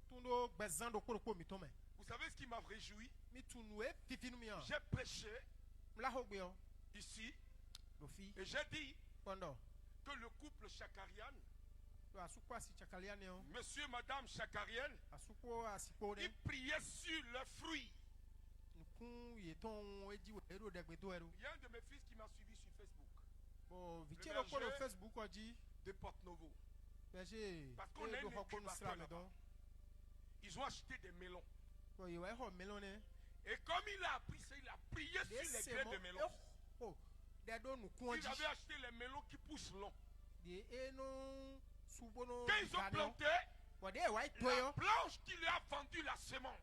tun do gbezan do ko mi to me. Vous savez ce qui m'a réjoui? Mi tunu e fifinu mi an. J'ai prêché Mla ho gbe yo. ici Do fi. et j'ai dit Kondo. que le couple Chakarian, Do asukwa si chakalia ne o. monsieur, madame Chakarian, Asukwo asipo ils ne. priaient sur leurs fruits. Nkun ye ton eji we ero de gbe to ero. Il y a un de mes fils qui m'a suivi sur Facebook, Bo vite Le lo ko no berger. Facebook oji. de Porte Novo. Berger. Parce qu'on a do une ho ko no incubateur slam là-bas. don. Ils ont acheté des melons. Bo ye wa ho melon ne. Et comme il a appris ça, il a prié sur les graines de melons. Oh, de do nu kun Ils oji. avaient acheté les melons qui poussent long. De eno subono. Quand ils ont planté, Bo de wa to la yo. planche qui lui a vendu la semence,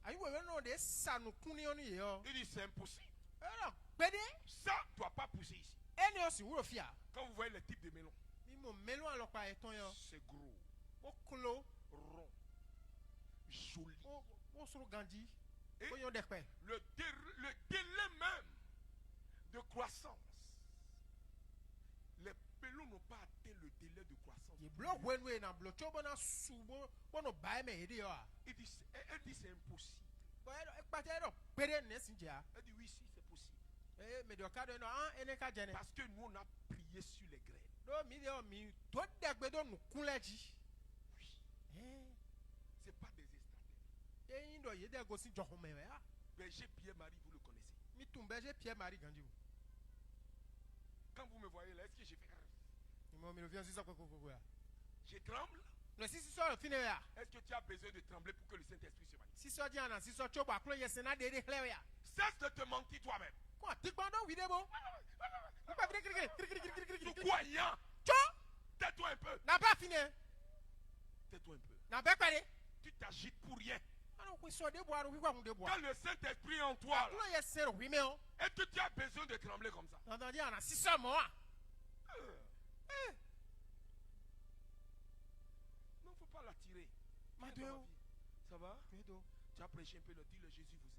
Ayi we no de sanu kun ni oni yo. il dit c'est impossible. Ero gbede. Ça ne doit pas pousser ici. Eni o si wuro fia. Quand vous voyez les types de melons, Mi mo melon alopa eton yo. c'est gros, O klo. rond, joli. O suru ganji. Et O yon de pe. le délai même de croissance, les melons n'ont pas atteint le délai de croissance. Ye block when we na block chobo na subo. Bono buy me ede yo. Elle dit c'est impossible. Bo ero ekpate ero gbede ne sinja. Elle dit oui, si c'est possible. Me do ka do no an ene ka jene. Parce que nous on a prié sur les graines. Do mi de o mi to de gbe do nu kun leji. Oui, Eh. c'est pas des estratèges. Eyin do ye de go sin johun me ya. Berger Pierre-Marie, vous le connaissez. Mi tumbeje Pierre Marie ganji. Quand vous me voyez là, est-ce que j'ai fait Mo mi lo fi on si so ko ya. Je tremble? Le si so fine ya. Est-ce que tu as besoin de trembler pour que le Saint-Esprit se manifeste? Si so di ana si so chobo aklo ye sena de kle ya. Cesse de te mentir toi-même. Ko ti gba do wi de bo. Ko pa bi Tu croyant, Cho tais-toi un peu. na ba fine. Tais-toi un peu. Na be pere. Tu t'agites pour rien. Ano ko so de bo aro wi kwa mu de bo. Quand le Saint-Esprit est en toi, là, Aklo ye sero wi me o. est-ce que tu as besoin de trembler comme ça? Na di ana si so mo a. Non, il ne faut pas l'attirer. Ma Viens dans Dieu. ma vie. Ça va? Pedo. Tu as prêché un peu, dis-le Jésus vous aime.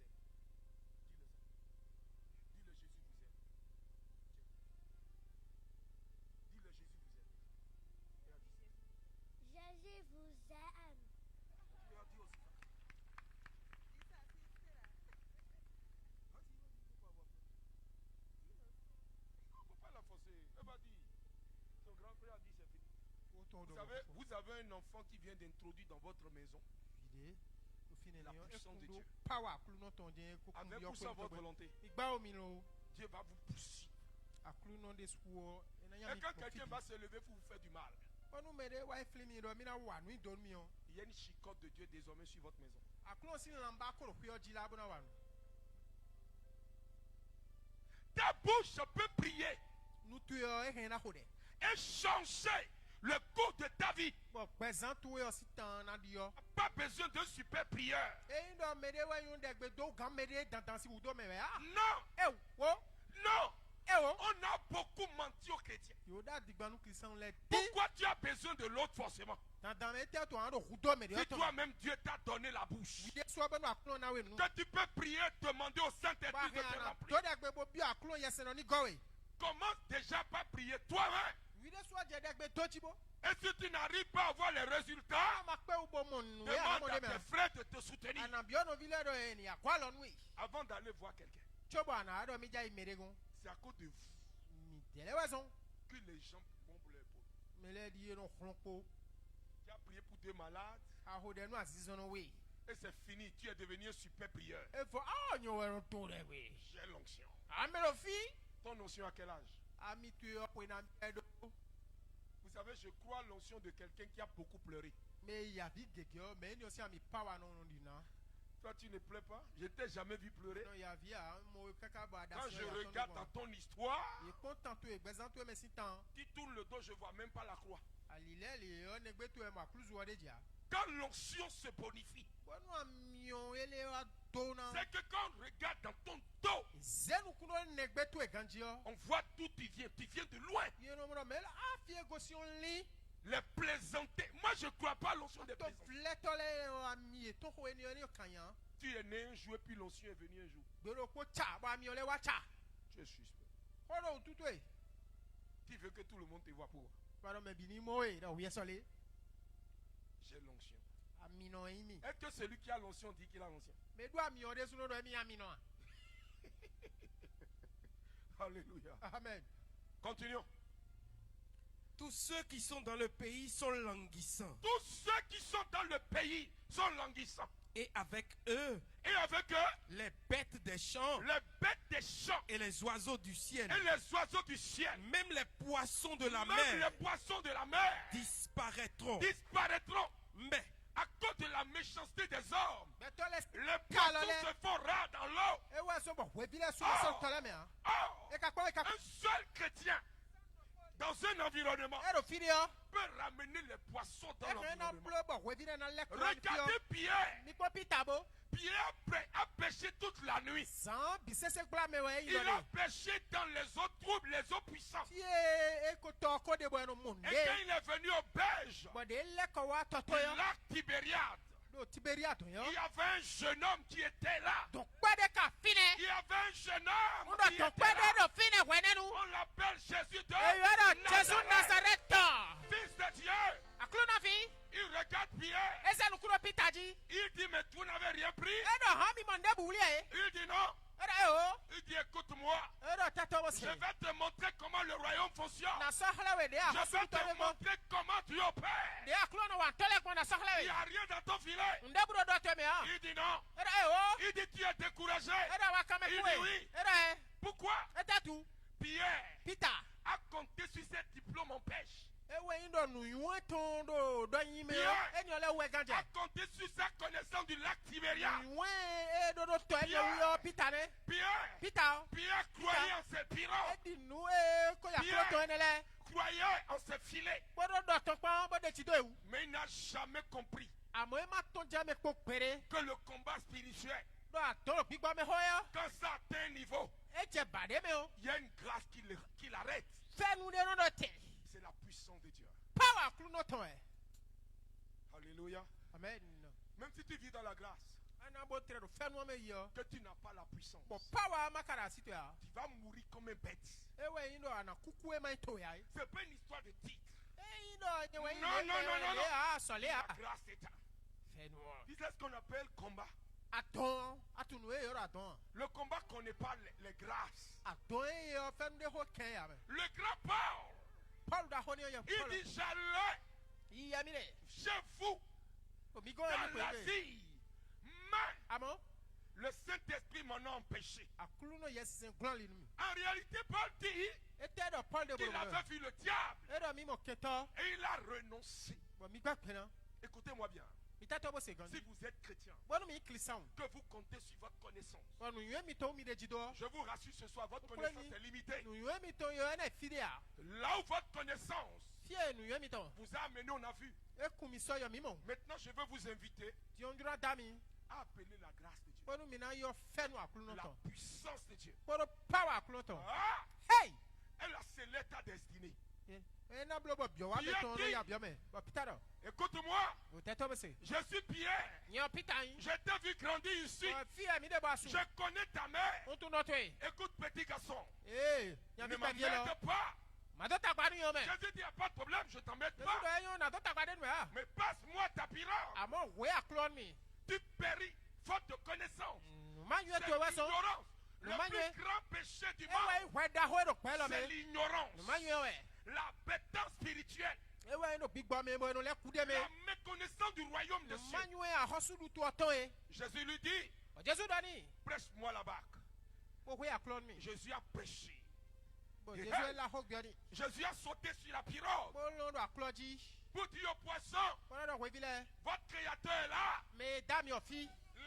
Dis-le ça. Dis-le Jésus vous aime. Dis-le Jésus vous aime. Et dis ça. Jésus vous aime. Tu as dit aussi ça. Vas-y, faut pas avoir peur. Non, faut pas la forcer. Elle va dire. Son grand frère a dit c'est fini. Vous avez un enfant qui vient d'introduire dans votre maison. La puissance de Dieu. Avec ou sans votre volonté. Dieu va vous pousser. Et quand quelqu'un va se lever pour vous faire du mal, il y a une chicotte de Dieu désormais sur votre maison. Ta bouche peut prier et changer le cours de ta vie. Pas besoin d'un super prieur. Non, non. On a beaucoup menti aux chrétiens. Pourquoi tu as besoin de l'autre forcément? Si toi-même Dieu t'a donné la bouche, que tu peux prier, demander au Saint-Esprit de te remplir. Commence déjà par prier toi-même. Et si tu n'arrives pas à voir les résultats, demande à tes frères de te soutenir avant d'aller voir quelqu'un. C'est à cause de vous que les gens bombent leur épaule. Tu as prié pour deux malades et c'est fini. Tu es devenu un super prieur. J'ai l'onction. Ton onction à quel âge? Vous savez, je crois l'onction de quelqu'un qui a beaucoup pleuré. Toi, tu ne pleures pas? Je ne t'ai jamais vu pleurer. Quand je regarde dans ton histoire, tu tournes le dos, je ne vois même pas la croix. Quand l'onction se bonifie, C'est que quand on regarde dans ton dos, on voit d'où tu viens. Tu viens de loin. Les plaisanter. Moi, je ne crois pas à l'onction des plaisantés. Tu es né un jour et puis l'onction est venu un jour. Tu es suspect. Tu veux que tout le monde te voit pour. J'ai l'onction. Est-ce que celui qui a l'onction dit qu'il a l'onction? Alléluia. Amen. Continuons. Tous ceux qui sont dans le pays sont languissants. Tous ceux qui sont dans le pays sont languissants. Et avec eux, les bêtes des champs, et les oiseaux du ciel, même les poissons de la mer, disparaîtront. Mais à cause de la méchanceté des hommes, les poissons se font rares dans l'eau. Un seul chrétien dans un environnement peut ramener les poissons dans l'environnement. Regardez Pierre. Pierre a pêché toute la nuit. Il a pêché dans les eaux troubles, les eaux puissantes. Et quand il est venu au berge, lac Tibériade, il y avait un jeune homme qui était là. Il y avait un jeune homme qui était là. On l'appelle Jésus de Nazareth, fils de Dieu. Il regarde Pierre. Il dit, mais tu n'avais rien pris. Il dit non. Il dit, écoute-moi. Je vais te montrer comment le royaume fonctionne. Je vais te montrer comment tu opères. Il n'y a rien dans ton filet. Il dit non. Il dit, tu es découragé. Il dit oui. Pourquoi? Pierre a compté sur ses diplômes en pêche. Pierre a compté sur sa connaissance du lac Tibériade. Pierre croyait en ses pirogues. Pierre croyait en ses filets. Mais il n'a jamais compris que le combat spirituel, quand ça atteint un niveau, il y a une grâce qui l'arrête. C'est la puissance de Dieu. Alléluia. Amen. Même si tu vis dans la grâce, que tu n'as pas la puissance, tu vas mourir comme un bête. C'est pas une histoire de titre. Non. La grâce est là. C'est ce qu'on appelle combat. Le combat qu'on n'est pas les grâces. Le grand Paul, il dit j'allais chez vous dans l'Asie, mais le Saint-Esprit m'en a empêché. En réalité, Paul dit qu'il avait vu le diable et il a renoncé. Écoutez-moi bien. Si vous êtes chrétien, que vous comptez sur votre connaissance, je vous rassure ce soir, votre connaissance est limitée. Là où votre connaissance vous a amené, on a vu. Maintenant, je veux vous inviter à appeler la grâce de Dieu, la puissance de Dieu. Elle a scellé ta destinée. Écoute-moi, je suis Pierre. Je t'ai vu grandir ici. Je connais ta mère. Écoute, petit garçon, ne m'embête pas. Jésus dit, il n'y a pas de problème, je ne t'embête pas. Mais passe-moi ta pirogue. Tu péris faute de connaissance. C'est l'ignorance. Le plus grand péché du monde, c'est l'ignorance. La bêtise spirituelle. La méconnaissance du royaume de Dieu. Jésus lui dit, prêche-moi la barque. Jésus a prêché. Jésus a sauté sur la pirogue pour dire au poisson, votre créateur est là.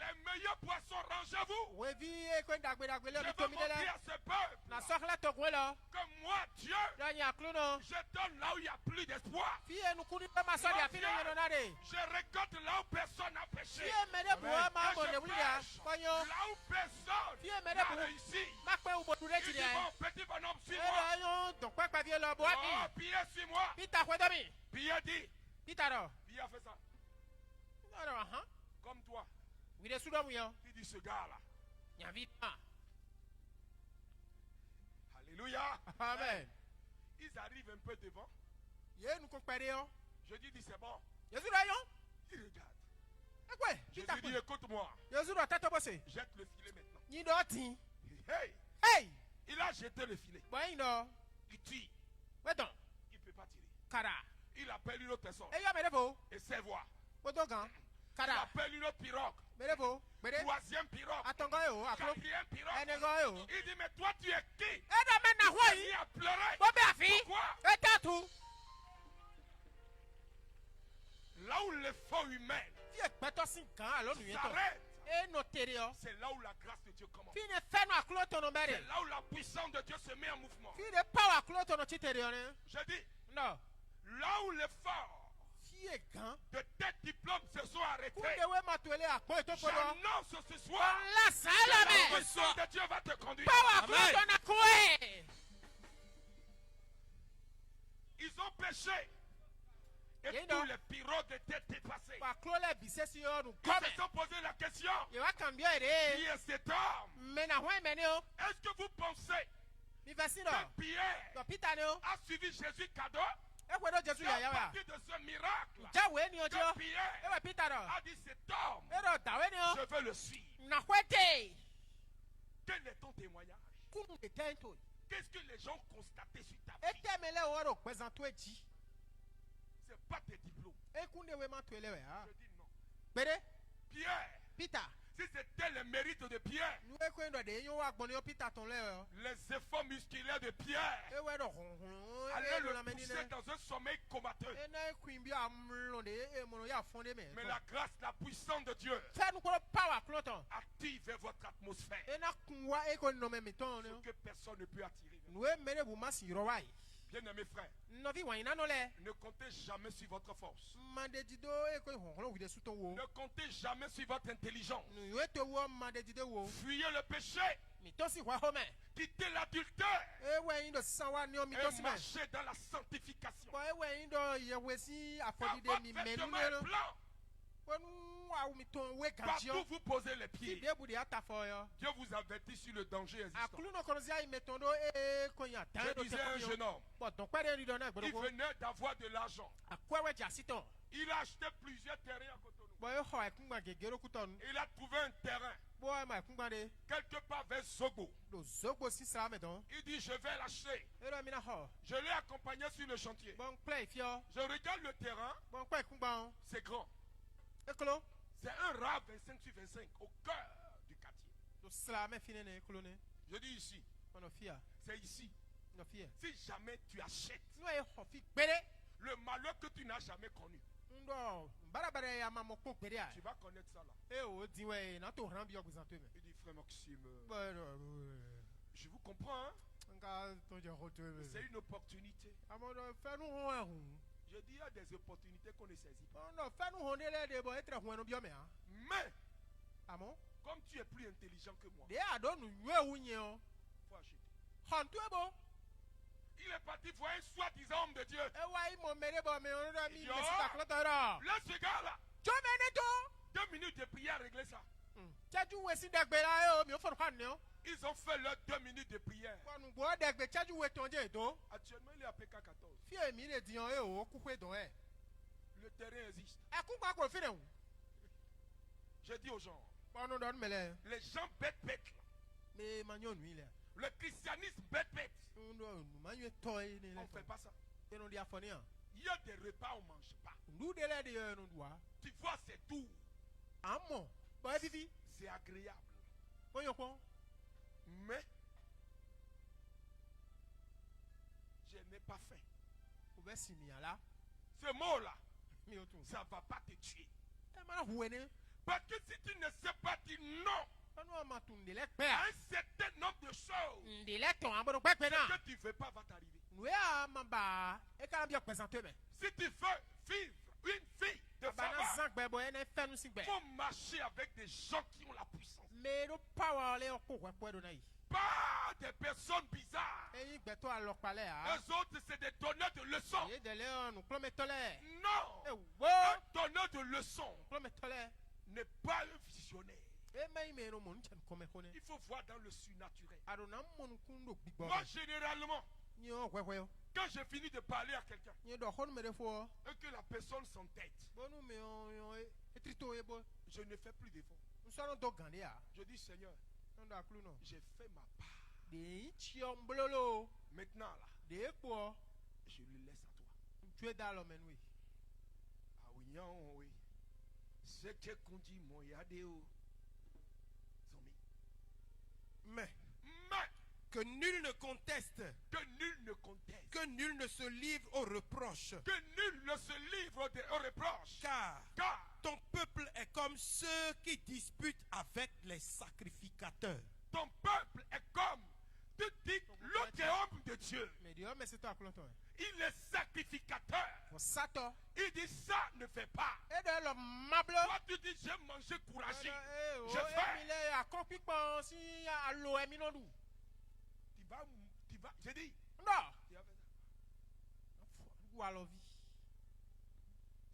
Les meilleurs poissons, rangez-vous. We vi e ko dagbe dagbe Je le veux to mi montrer dele. à ce peuple Na sokla to gwe lo. que moi, Dieu, Ya nya klo no. je donne là où il n'y a plus d'espoir. Fi e nu kuni pe ma so dia fi na no na de. Je récolte là où personne n'a péché. Fi e me de bu ma Et mo je de bu dia. pêche Konyo. là où personne Fi e me de n'a bu. réussi. Ma pe u bo du de Il ti dit, de. bon, petit bonhomme, E suis-moi. lo yo don pe pa vi lo bo Oh, ati. Pierre, suis-moi. Peter kwe do mi. Pierre dit, Peter do. Pierre fait ça. No no ha. Comme toi. We de su do mu yo. Il dit, ce gars-là. Nya vi ma. Alléluia. Amen. Ils arrivent un peu devant. Ye nu ko pe de yo. Je dis, c'est bon. Yesu do yo. Il regarde. E kwe. Je Peter lui dis, kwe. écoute-moi. Yesu do tato bose. Jette le filet maintenant. Ni do ti. Hey, Hey. il a jeté le filet. Boy no. Il tire. Weton. Il ne peut pas tirer. Kara. Il appelle une autre personne. E yo me de bo. Et c'est voix. Weton gan. Il Kara. appelle une autre pirogue. Me de bo. Me de. Troisième pirogue. Atongo yo. Aklo. Quatrième pirogue. Ene go yo. Il dit, mais toi, tu es qui? E do me na ho Il yi. a pleuré. Bo be afi. Pourquoi? E tatu. Là où l'effort humain Fi e peto sin kan alo nu yeto. s'arrête, E no tere yo. c'est là où la grâce de Dieu commence. Fi ne fe no aklo to no C'est mere. là où la puissance de Dieu se met en mouvement. Fi ne power aklo to no chi tere yo ne. Je dis, No. là où l'effort Fi e gan. de tes diplômes se sont arrêtés, Kunde we matwele akpo e to ko do. j'annonce ce soir La que sala la me. puissance de Dieu va te conduire. Power aklo to na kwe. Ils ont péché. Et You tous know. les pirogues étaient dépassés. Wa klo le bise si yo nu Ils come. se sont posé la question, Ye wa kan bi e qui de. est cet homme? Me na ho me ne o. Est-ce que vous pensez Mi vasi do. que Pierre Do Peter ne o. a suivi Jésus cadeau? E kwe do Jesu C'est ya à ya wa. partir de ce miracle Ja we ni o jo. que Pierre E wa Peter do. a dit, cet homme, E do da we ni o. je veux le suivre. Na kwete. Quel est ton témoignage? Kum de tento. Qu'est-ce que les gens ont constaté sur ta E vie? temele wo ro pesanto eji. C'est pas tes diplômes. E kunde we matwele we ha. Je dis non. Bere. Pierre, Peter. si c'était le mérite de Pierre, Nu e kwe ndo de yo wa gbon yo Peter ton le o. les efforts musculaires de Pierre E we do hon. allaient E do le la menine. pousser dans un sommeil comateux. E na queen bi amlo de e mo no ya fonde me. Mais la grâce, la puissance de Dieu Fe nu ko power cloton. active votre atmosphère. E na kunwa e ko no me miton Ce ne. que personne ne peut attirer. Nu e mere bu masi ro wai. Bien-aimés frères, No vi wan ina no le. ne comptez jamais sur votre force. Mande dido e ko hon wi de su ton wo. Ne comptez jamais sur votre intelligence. Nu e to wo mande dido wo. Fuyez le péché, Mi to si wa ho me. quittez l'adultère E we yin do san wa ni o mi to et si me. marchez dans la sanctification. Bo e we yin do ye we si afodi Car de mi votre menu vêtement ne est no. blanc. Wonu wa mi ton we Partout ganjio. vous posez les Ti pieds. de bu de ata fo yo. Dieu vous avertit sur le danger existant. Akulu no kono zia meton do e ko yan tan Je do disais te à un ko jeune yo. homme, Bo don pa de ri do na il gboro. venait d'avoir de l'argent. Akwa we jasiton. Il a acheté plusieurs terrains à Cotonou. Bo e ho ekungba gegero kuton. Il a trouvé un terrain Bo e ma ekungba de quelque part vers Zogo. do zogbo si sa me don. Il dit, je vais l'acheter. E do mi na ho. Je l'ai accompagné sur le chantier. Bon play fio. Je regarde le terrain, Bon pa ekungba on. c'est grand. Ekolo. C'est un rat 25 sur 25 au cœur du quartier. Do sla me fine ne ekolo ne. Je dis ici, Ono fia. c'est ici. No fia. Si jamais tu achètes No e ho fi gbere. le malheur que tu n'as jamais connu, Ndo barabara ya mama ko gbere a. tu vas connaître ça là. E o di we na to ran bi oguzanto me. Il dit, frère Maxime, Bo no. je vous comprends, hein? Nga to je ho to me. C'est une opportunité. Amodo fe nu ho ehun. Je dis, il y a des opportunités qu'on ne saisit pas. No fe nu ho ne le de bo etre ho no bi o me ha. Mais, Amo. comme tu es plus intelligent que moi, De a do nu yue wunye o. il faut acheter. Hantu ebo. Il est parti voir un soi-disant homme de Dieu. E wa i mo mere bo me on do mi Yo. me sita kloto ro. Laisse ce gars-là. Jo me ne to. 2 minutes de prière, régler ça. Chaju we si degbe la e o mi o fon kan ne o. Ils ont fait leurs 2 minutes de prière. Wonu bo degbe chaju we ton je do. Actuellement, il est à PK14. Fi emi le diyan e o ku pe don e. Le terrain existe. E ku gba ko fi ne hu. Je dis aux gens, Wonu don mele. les gens bêtes là. Me manyo nu ile. Le christianisme bête. Ndo nu manyo to e ne On le. ne fait pas ça. E no di afoni an. Il y a des repas, on ne mange pas. Ndu de le de no dua. Tu vois, c'est doux. Amo. Bo e vivi. C'est agréable. Bo yo kon. Mais, je n'ai pas faim. O be si mi ala. Ce mot-là, Mi o tun. ça ne va pas te tuer. E ma hu ne. Parce que si tu ne sais pas Un certain nombre de choses que tu ne veux pas va t'arriver. Si tu veux vivre une vie de faveur, faut marcher avec des gens qui ont la puissance. Pas des personnes bizarres. Les autres, c'est des donneurs de leçons. Non, un donneur de leçons n'est pas un visionnaire. Il faut voir dans le surnaturel. Moi, généralement, quand j'ai fini de parler à quelqu'un et que la personne s'entête, je ne fais plus d'efforts. Je dis, Seigneur, j'ai fait ma part. Maintenant, là, je le laisse à toi. Ah oui, non, oui. C'est que qu'on dit, mon yadéo. Mais que nul ne conteste, que nul ne se livre aux reproches, car ton peuple est comme ceux qui disputent avec les sacrificateurs. Ton peuple est comme, tu dis, l'autre de Dieu. Il est sacrificateur. Il dit ça ne fait pas. Toi tu dis j'ai mangé courageux. Je fais. Tu vas, j'ai dit.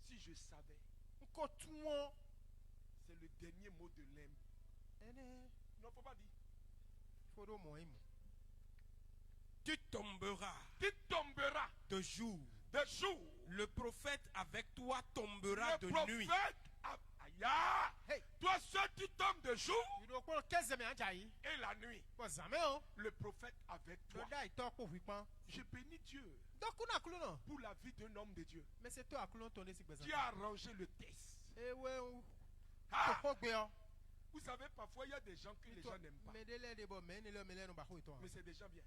Si je savais, c'est le dernier mot de l'âme. Non, faut pas dire. Tu tomberas de jour. Le prophète avec toi tombera de nuit. Toi seul tu tombes de jour et la nuit. Le prophète avec toi. Je bénis Dieu pour la vie d'un homme de Dieu. Dieu a arrangé le test. Vous savez, parfois il y a des gens que les gens n'aiment pas. Mais c'est des gens bien.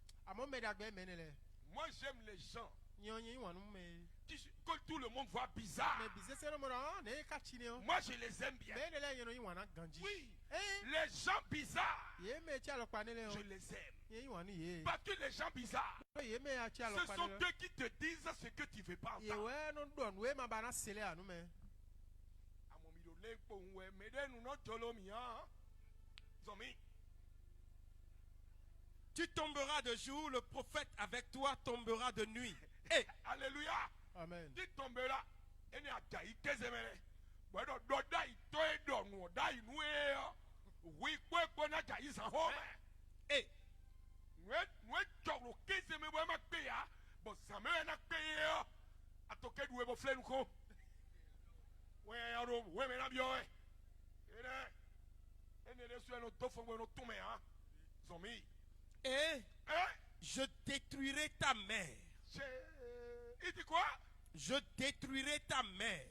Moi j'aime les gens que tout le monde voit bizarre. Moi je les aime bien. Oui, les gens bizarres, je les aime. Parce que les gens bizarres, ce sont eux qui te disent ce que tu ne veux pas entendre. Tu tomberas de jour, le prophète avec toi tombera de nuit. Hey. Alléluia. Amen. Tu tomberas. Et je détruirai ta mère. Il dit quoi? Je détruirai ta mère.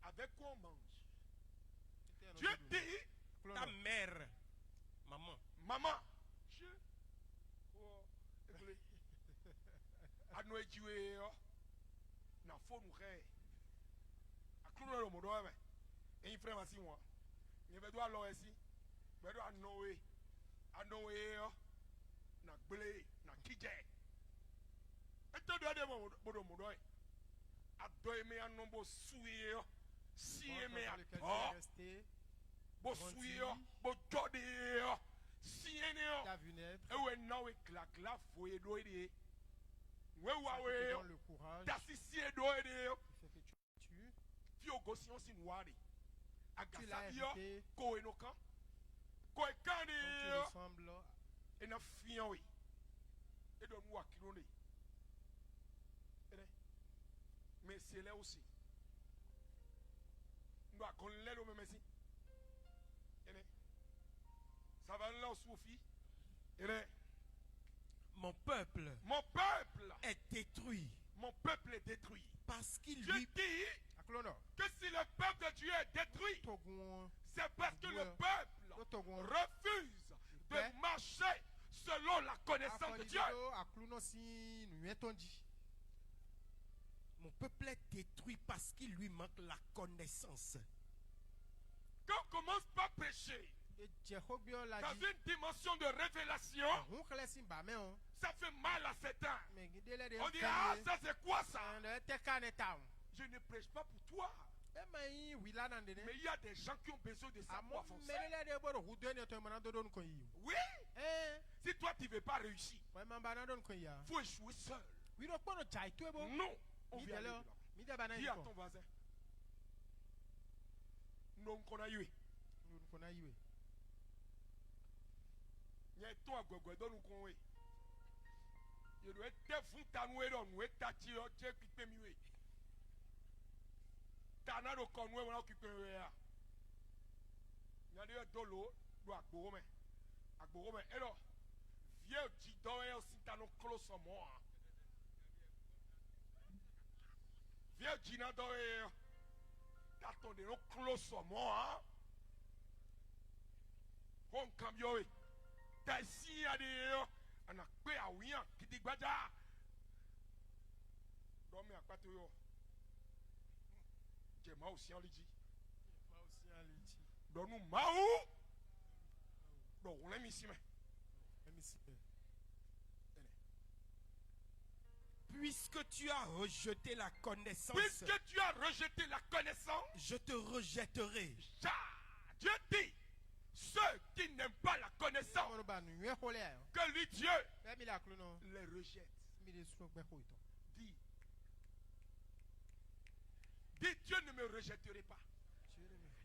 Avec quoi on mange? Dieu dit ta mère. Maman. Maman. Ano ejiwe na phone re. Akuru lo modo ame. Eyin frère masi won. Yen be do alo esi. Be do anowe. Anowe na gbele na kije. Eto do ade modo modo e. Ado eme anombo suye yo. Si eme ato. Bo suye yo, bo jode yo. Si ene yo. Ewe nawe klakla foye do ede. Le courage tu fais que tu la vérité quand tu ressembles mais c'est là aussi ça va là Sophie. Mon peuple est détruit. Mon peuple est détruit. Parce qu'il Dieu dit que si le peuple de Dieu est détruit, c'est parce que le peuple refuse de marcher selon la connaissance de Dieu. Mon peuple est détruit parce qu'il lui manque la connaissance. Quand on commence par pécher, dans une dimension de révélation, ça fait mal à certains. On dit, ah, ça c'est quoi ça? Je ne prêche pas pour toi. Mais il y a des gens qui ont besoin de savoir avancer. Oui. Si toi tu ne veux pas réussir, il faut échouer seul. Non. On vient aller là-bas. Dis à ton voisin. Non, qu'on a eu. Il y a tout à gogo dans nous qu'on est. Il doit être fou tanoué dans nous et tati au tché qui peut mieux. Tanado conoué on a occupé là. Il y a des dolo doit agborome. Agborome. Alors, vieux tidon et aussi tano close en moi. Vieux Gina doé. T'attendez no close en moi. On cambio. T'as si à des on a quoi à ouïan qui dit badja. Dormez à quoi tu yo. J'ai mal aussi en lidi. Donne nous maou. Donc on l'a mis ici mais. Puisque tu as rejeté la connaissance, je te rejetterai. Dieu dit, ceux qui n'aiment pas la connaissance, que lui Dieu les rejette. Dis, Dieu ne me rejetterait pas.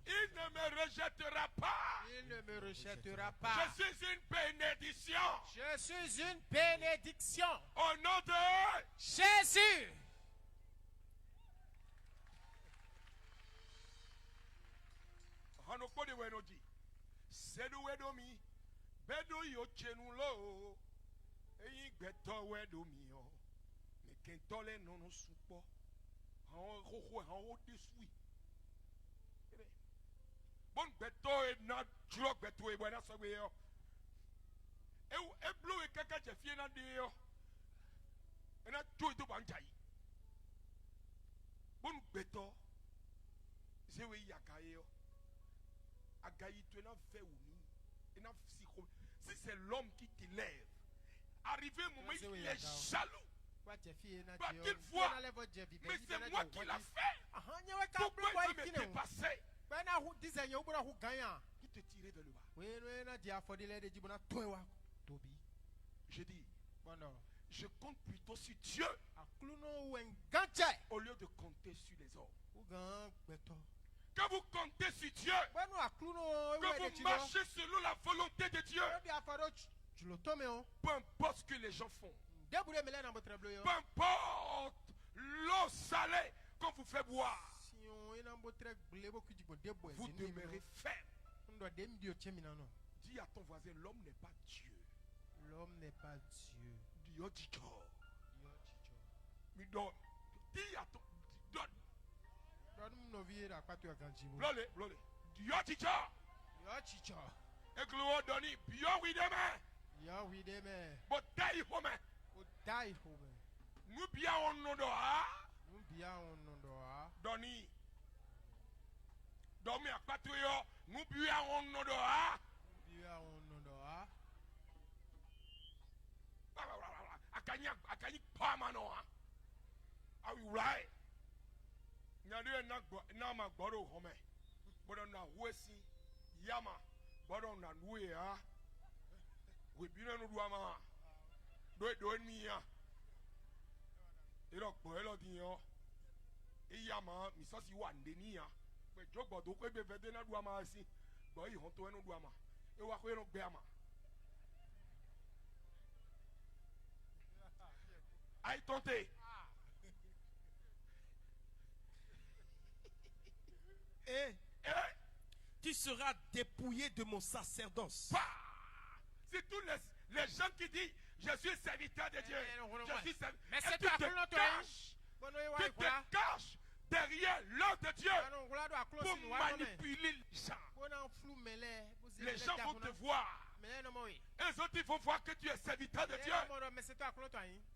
Il ne me rejettera pas. Il ne me rejettera pas. Je suis une bénédiction. Je suis une bénédiction. Au nom de Jésus. Hanokode wenoji. Sedu wedomi. Bedo yo chenulo. Eyi gbeto wedomi yo. Me kentole nono supo. Han ho disui. Bon beto e na drug beto e buena so we yo. E blue e kaka je fie na de yo. E na tu to banjai. Bon beto ze we yakaye yo. Agayi tu na fait ou ni. E na psycho. Si c'est l'homme qui te lève, arrivé au moment il est jaloux. Quoi qu'il voit, mais c'est moi qui l'a fait. Pourquoi il veut me dépasser? Qui te tirait vers le bas? Je dis, je compte plutôt sur Dieu au lieu de compter sur les hommes. Que vous comptez sur Dieu, que vous marchez selon la volonté de Dieu, peu importe ce que les gens font, peu importe l'eau salée qu'on vous fait boire, vous demeurez ferme. Dis à ton voisin, l'homme n'est pas Dieu. L'homme n'est pas Dieu. Dis à ton... Donne. Blole. Dieu chicha. Et que l'on donne, bien oui demain. But die home. Nous bien on nous doit. Doni. Dormi à patrouille. Nous bien on nous doit. Akani pas manoa. Are you right? Nyade na ma gboro home. Bodo na wesi yama. Bodo na nuwe ha. We bina no duama. Do mi ya. Ero gbo elo din yo. E yama mi so si wa nde ni ya. Pe jogbo do pe be vede na duama si. Gbo yi hon to enu duama. E wa ko enu gbe ama. Aïe tenté. Tu seras dépouillé de mon sacerdoce. C'est tous les gens qui disent je suis serviteur de Dieu. Je suis serviteur. Mais c'est tu te caches derrière l'ordre de Dieu pour manipuler les gens. Les gens vont te voir. Les autres ils vont voir que tu es serviteur de Dieu.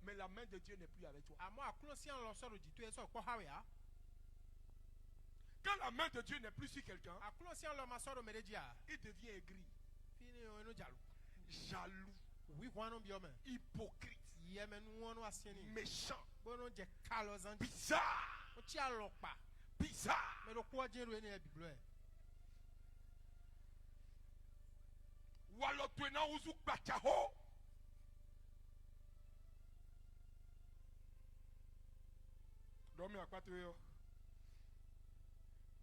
Mais la main de Dieu n'est plus avec toi. quand la main de Dieu n'est plus sur quelqu'un, il devient aigri, jaloux, hypocrite, méchant, bizarre, bizarre. Walotwena uzu bachaho. Domi akpatu yo.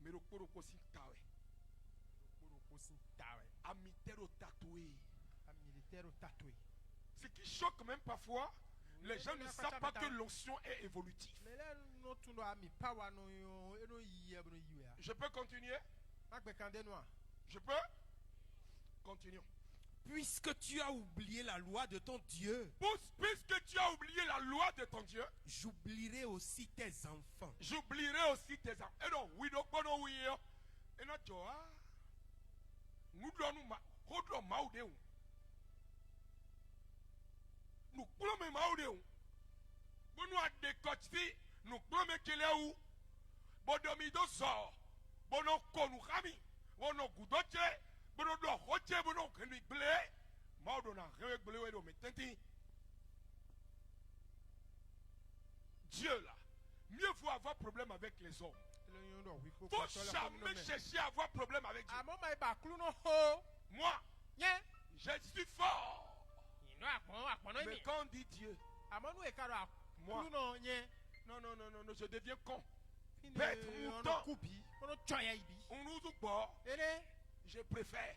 Merokoro kosi tawe. Amitero tatoué. Ce qui choque même parfois, les gens ne savent pas que l'onction est évolutive. Je peux continuer? Je peux? Continuons. Puisque tu as oublié la loi de ton Dieu, puisque tu as oublié la loi de ton Dieu, j'oublierai aussi tes enfants. J'oublierai aussi tes enfants. Et non, oui, donc, bon, oui, et non, Joa, nous donnons ma, hodlo maudéou. Nous prenons maudéou. Bon, nous a décoché, nous prenons kéléou. Bon, domido sort. Bon, non, konou kami. Bon, non, goudoche. Bon, non, roche, bon, non, kenui blé. Maudou na, réveil blé, oui, mais tenti. Dieu là, mieux vaut avoir problème avec les hommes. Faut jamais chercher à avoir problème avec Dieu. Moi, je suis fort. Mais quand on dit Dieu, moi, non, je deviens con. Bête, mouton. On nous oublie. Je préfère.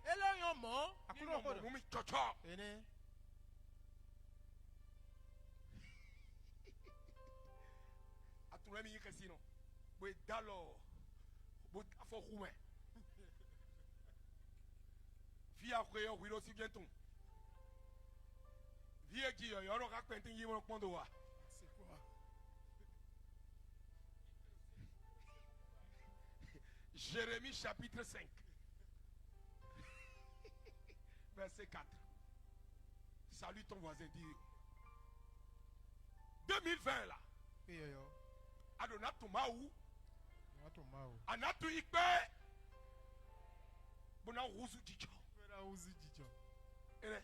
Atulemi kasino. Bo dalo. Bo afo roumain. Via koyo wiro si bientôt. Via qui yo no ka pentin yi mo pondo wa. C'est quoi? Jérémie chapitre 5. Verset 4. Salut ton voisin, dit 2020 là. Adonatu Maou. Anatu Ikpe. Bona Wuzu Dijo. Ere.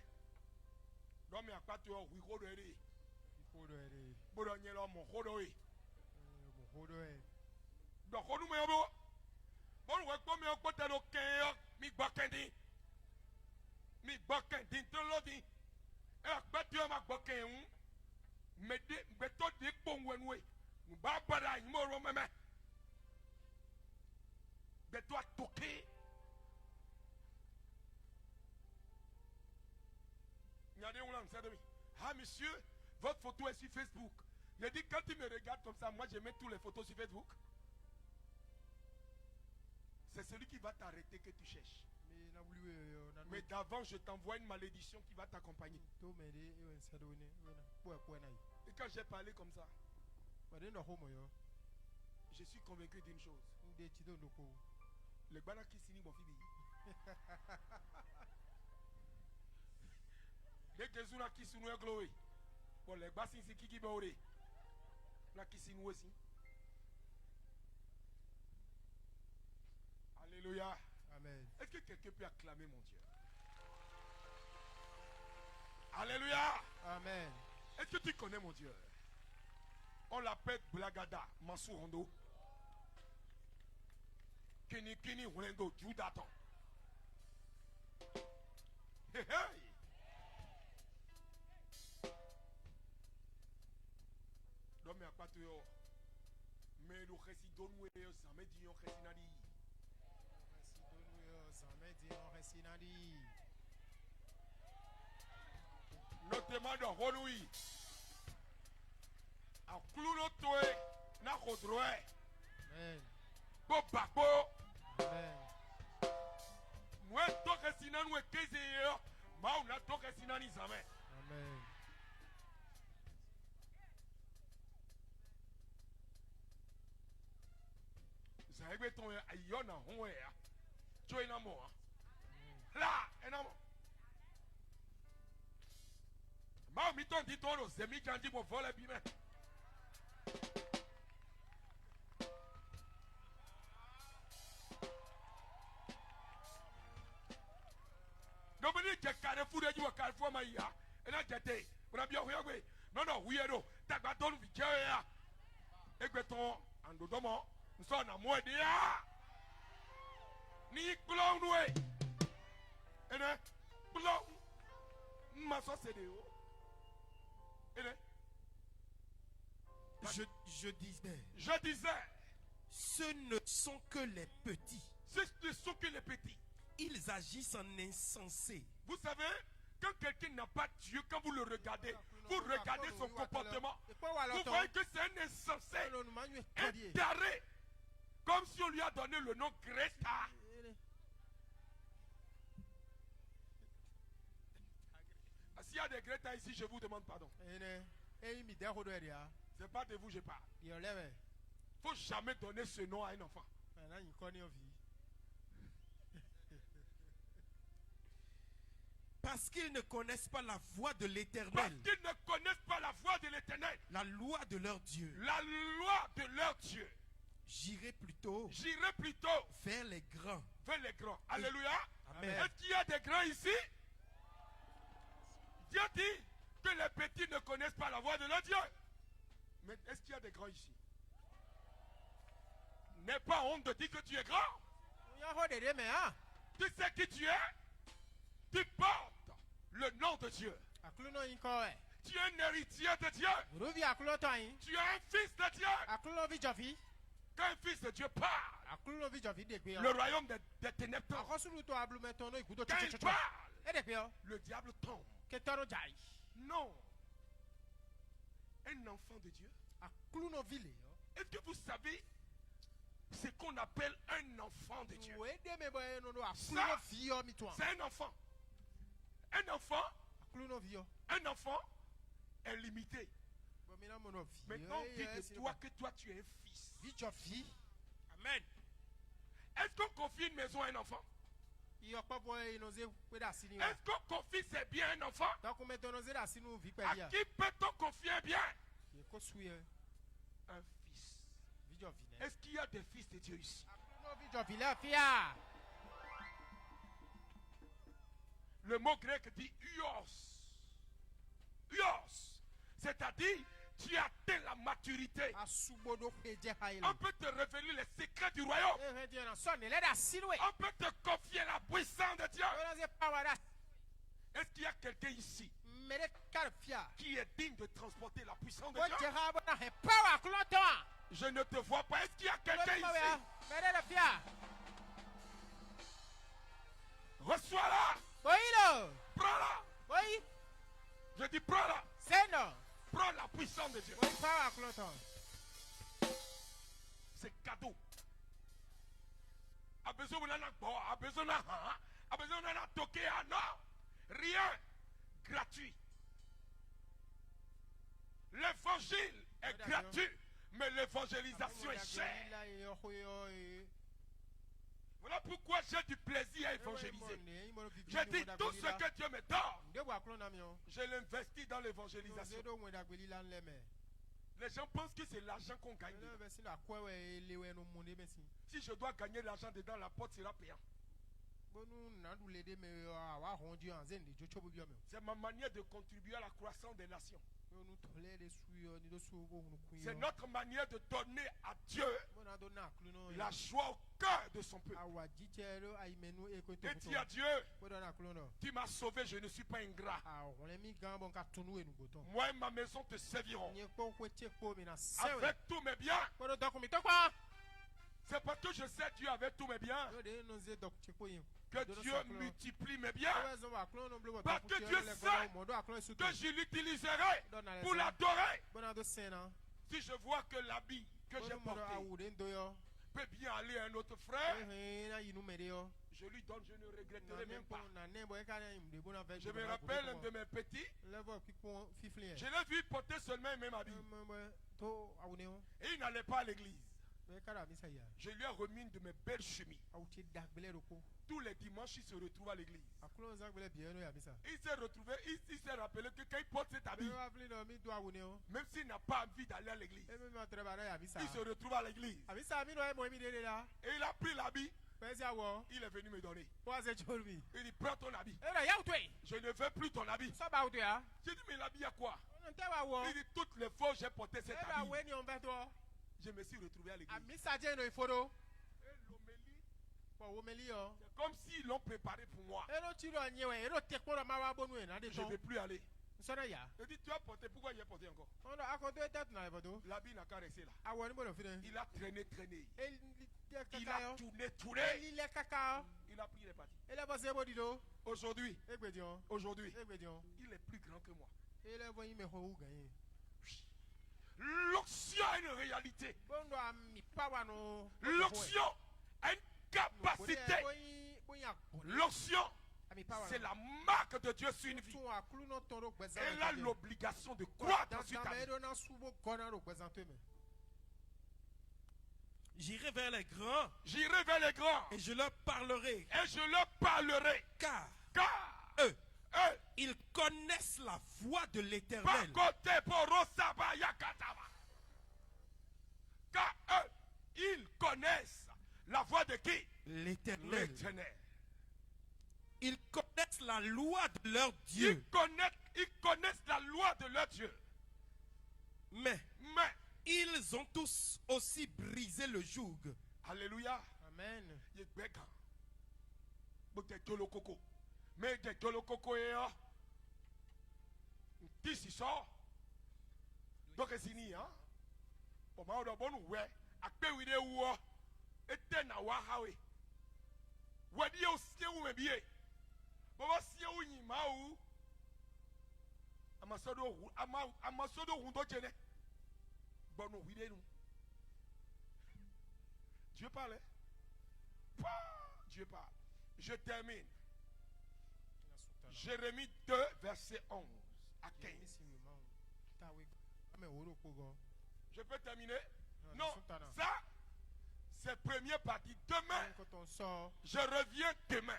Domi akpatu yo wikodo ere. Bona nyelo mo hodo e. Do hodu me yobo. Bon we ko me okpota lo ken mi gbakendi. Mi gbakendi to lodi. E akpatu yo ma gbaken un. Mede beto de pongwenwe. Mbabara imoro meme. Beto a toqué. Ah monsieur, votre photo est sur Facebook. Il dit quand tu me regardes comme ça, moi je mets toutes les photos sur Facebook. C'est celui qui va t'arrêter que tu cherches. Mais d'avant, je t'envoie une malédiction qui va t'accompagner. Et quand j'ai parlé comme ça, je suis convaincu d'une chose. Le bana qui signe mon fils. Dès que Zuna qui signe un gloé. Bon, les bassins c'est qui baoré. La qui signe aussi. Alléluia. Amen. Est-ce que quelqu'un peut acclamer mon Dieu? Alléluia. Amen. Est-ce que tu connais mon Dieu? On l'appelle Blagada, Mansourando. Kini Kini Wendo, Judaton. Hey, hey. Donc, mais à part toi, mais nous résidons nous et jamais dit on résinali. Notamment dans Holoui. A clouno toe na kodroe. Amen. Bo bakbo. Amen. Mwe toke sinan we keze yo. Ma una toke sinani zame. Amen. Zaigbe ton ayona honwe ya. Joy na mo. La enamo. Ma mi ton dit toro zemi kandi mo vole bi me. je carrefour de you carrefour ma ya. Et là j'étais. On a bien regardé. Non non, oui ero. T'as pas ton vidéo ya. Et que ton andodomo. Nous sommes à moi de ya. Ni clown ouais. Et là, clown. Ma so c'est de yo. Et là. Je disais, ce ne sont que les petits. Ce ne sont que les petits. Ils agissent en insensés. Vous savez, quand quelqu'un n'a pas Dieu, quand vous le regardez, vous regardez son comportement, vous voyez que c'est un insensé, un taré, comme si on lui a donné le nom Greta. S'il y a des Greta ici, je vous demande pardon. C'est pas de vous je parle. Il ne faut jamais donner ce nom à un enfant. Parce qu'ils ne connaissent pas la voix de Parce l'Éternel, qu'ils ne connaissent pas la voix de l'Éternel, la loi de leur Dieu. la loi de leur Dieu. J'irai plutôt Vers les grands. les grands. Alléluia. Amen. Est-ce qu'il y a des grands ici? Dieu dit que les petits ne connaissent pas la voix de leur Dieu. Mais est-ce qu'il y a des grands ici? N'aie pas honte de dire que tu es grand. Tu sais qui tu es? Tu portes le nom de Dieu. Tu es un héritier de Dieu. Tu es un fils de Dieu. Quand un fils de Dieu part, le royaume des ténèbres tombe. Quand il parle, le diable tombe. Non. Un enfant de Dieu. Est-ce que vous savez ce qu'on appelle un enfant de Dieu? Ça, c'est un enfant. Un enfant est limité. Maintenant, dis de toi que toi tu es un fils. Amen. Est-ce qu'on confie une maison à un enfant? Est-ce qu'on confie ses biens à un enfant? À qui peut-on confier un bien? Un fils. Est-ce qu'il y a des fils de Dieu ici? Le mot grec dit ios. Ios. C'est-à-dire, tu as atteint la maturité. On peut te révéler les secrets du royaume. On peut te confier la puissance de Dieu. Est-ce qu'il y a quelqu'un ici qui est digne de transporter la puissance de Dieu? Je ne te vois pas. Est-ce qu'il y a quelqu'un ici? Reçois-la. Prends-la. Je dis prends-la. Prends la puissance de Dieu. C'est cadeau. A besoin de toquer à non. Rien gratuit. L'évangile est gratuit, mais l'évangélisation est chère. Voilà pourquoi j'ai du plaisir à évangéliser. Je dis tout ce que Dieu me donne, je l'investis dans l'évangélisation. Les gens pensent que c'est l'argent qu'on gagne. Si je dois gagner l'argent dedans, la porte sera payante. C'est ma manière de contribuer à la croissance des nations. C'est notre manière de donner à Dieu la joie au cœur de son peuple. Et dis à Dieu, tu m'as sauvé, je ne suis pas ingrat. Moi et ma maison te serviront avec tous mes biens. C'est parce que je sais Dieu avec tous mes biens que Dieu multiplie mes biens. Parce que Dieu sait que je l'utiliserai pour l'adorer. Si je vois que l'habit que j'ai porté peut bien aller à un autre frère, je lui donne, je ne regretterai même pas. Je me rappelle un de mes petits, je l'ai vu porter seulement le même habit. Et il n'allait pas à l'église. Je lui ai remis une de mes belles chemises. Tous les dimanches, il se retrouve à l'église. Il s'est retrouvé, il s'est rappelé que quand il porte cet habit, même s'il n'a pas envie d'aller à l'église, il se retrouve à l'église. Et il a pris l'habit, Il est venu me donner. What's it told me? Il dit, prends ton habit. Eh, ya utwe. Je ne veux plus ton habit. So ba utwe ah. J'ai dit, mais l'habit à quoi? Ntewa wo. Il dit, toutes les fois où j'ai porté cet Eh ba habit, we ni on beto. je me suis retrouvé à l'église. Amisa je no ifodo. Et l'homélie, Po wo meli yo. c'est comme s'ils l'ont préparé pour moi. E no tiro anyewe, e no tekporo ma wa bonu e na de Je ne ton. vais plus aller. Nsona ya. Il dit, tu as porté, pourquoi il a porté encore? On a akodo etat na ifodo. L'habit n'a qu'à rester là. Awo ni bodo fine. Il a traîné. Il Il a tourné. Il est caca. Il a pris les parties. Il est passé au dido. Aujourd'hui, Egbedion. Egbedion. il est plus grand que moi. Il est venu me ho gagner. L'onction a une réalité. Bondo ami power no. L'onction a une capacité. L'onction, c'est la marque de Dieu sur une vie. Elle a l'obligation de croire dans ce temps. J'irai vers les grands. J'irai vers les grands. Et je leur parlerai. Car eux, ils connaissent la voix de l'Éternel. Car eux, ils connaissent la voix de qui? L'Éternel. L'Éternel. Ils connaissent la loi de leur Dieu. Ils connaissent la loi de leur Dieu. Mais ils ont tous aussi brisé le joug. Alléluia. Amen. Mais de Jolokoko est là. Qui s'y sort? Donc c'est ni hein. Pour moi on bon ouais. Akpe wi de wo. Ete na wa hawe. Wadi o sie wo me bie. Baba sie wo nyima o. Amasodo hu do chene. Bon wi de nous. Dieu parle. Dieu parle. Je termine. Jérémie 2, verset 11 à 15. Je peux terminer? Non, ça, c'est première partie. Demain, je reviens demain.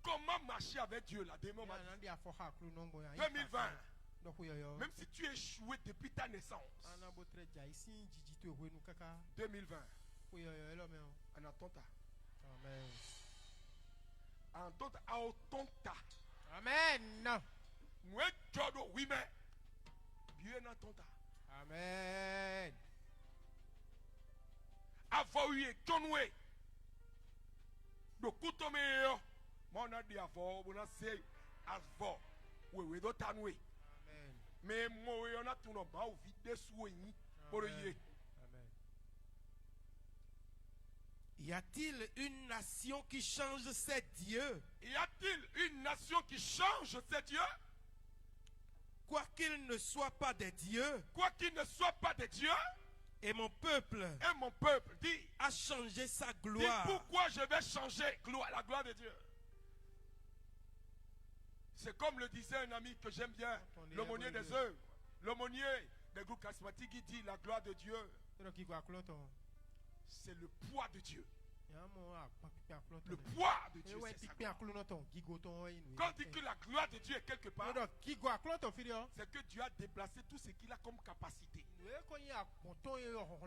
Comment marcher avec Dieu là? Demain, 2020. Même si tu es échoué depuis ta naissance. 2020. En attendant. Amen. Amen. Amen. Avoye tonwe. Do kutome yo. Mona di avo bona say avo. We do tanwe. Amen. Mais mo yo na tuno ba o vide suyi pour yé. Y a-t-il une nation qui change ses dieux? Y a-t-il une nation qui change ses dieux? Quoiqu'ils ne soient pas des dieux. Quoiqu'ils ne soient pas des dieux. Et mon peuple dit a changé sa gloire. Dis pourquoi je vais changer la gloire de Dieu? C'est comme le disait un ami que j'aime bien, l'aumônier des œuvres. L'aumônier des groupes charismatiques, il dit la gloire de Dieu. C'est le poids de Dieu. Le poids de Dieu, c'est sa gloire. Quand on dit que la gloire de Dieu est quelque part, c'est que Dieu a déplacé tout ce qu'il a comme capacité.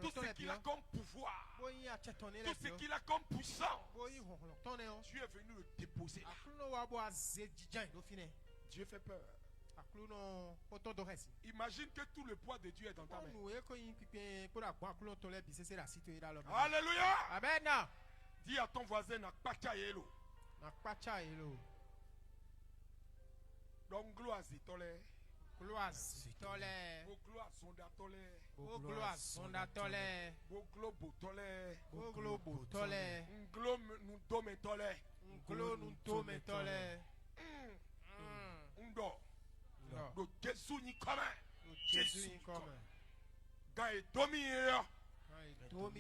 Tout ce qu'il a comme pouvoir. Tout ce qu'il a comme puissance. Dieu est venu le déposer là. Dieu fait peur. Imagine que tout le poids de Dieu est dans ta main. Alléluia. Amen. Dis à ton voisin, n'a pas caillé. Donc gloire zitole. Gloire zitole. Gloire sondatole. Gloire sondatole. Globo tole. Globo tole. Glom nous dometole. Glom nous dometole. Ndo. Do Jésus ni comme. Jésus ni comme. Gaï domire. On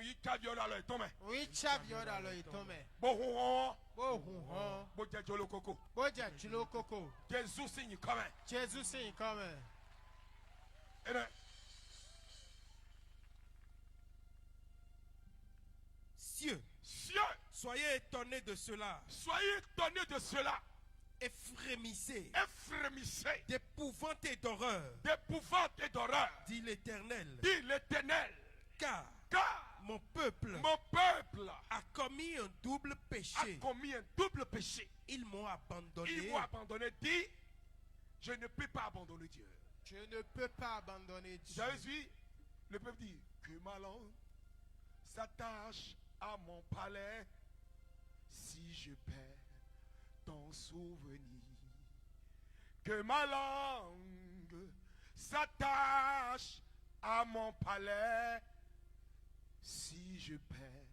y chaviola le tome. Oui, chaviola le tome. Bohon. Bohon. Bojajolo koko. Bojajolo koko. Jésus signe comme. Jésus signe comme. Cieux. Soyez étonnés de cela. Soyez étonnés de cela. Et frémissez. D'épouvante et d'horreur. D'épouvante et d'horreur. Dit l'Éternel. Dit l'Éternel. Car mon peuple a commis un double péché. Ils m'ont abandonné. Dis, je ne peux pas abandonner Dieu. Je ne peux pas abandonner Dieu. Vous avez vu? Le peuple dit que ma langue s'attache à mon palais si je perds ton souvenir. Que ma langue s'attache à mon palais si je perds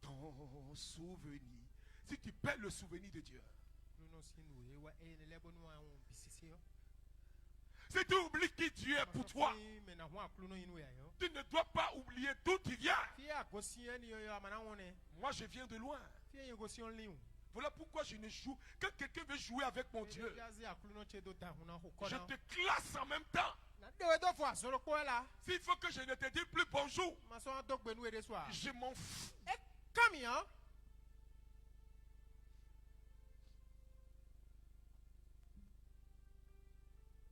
ton souvenir. Si tu perds le souvenir de Dieu. Si tu oublies qui Dieu est pour toi, tu ne dois pas oublier d'où tu viens. Moi, je viens de loin. Voilà pourquoi je ne joue. Quand quelqu'un veut jouer avec mon Dieu, je te classe en même temps. S'il faut que je ne te dise plus bonjour, je m'en fous.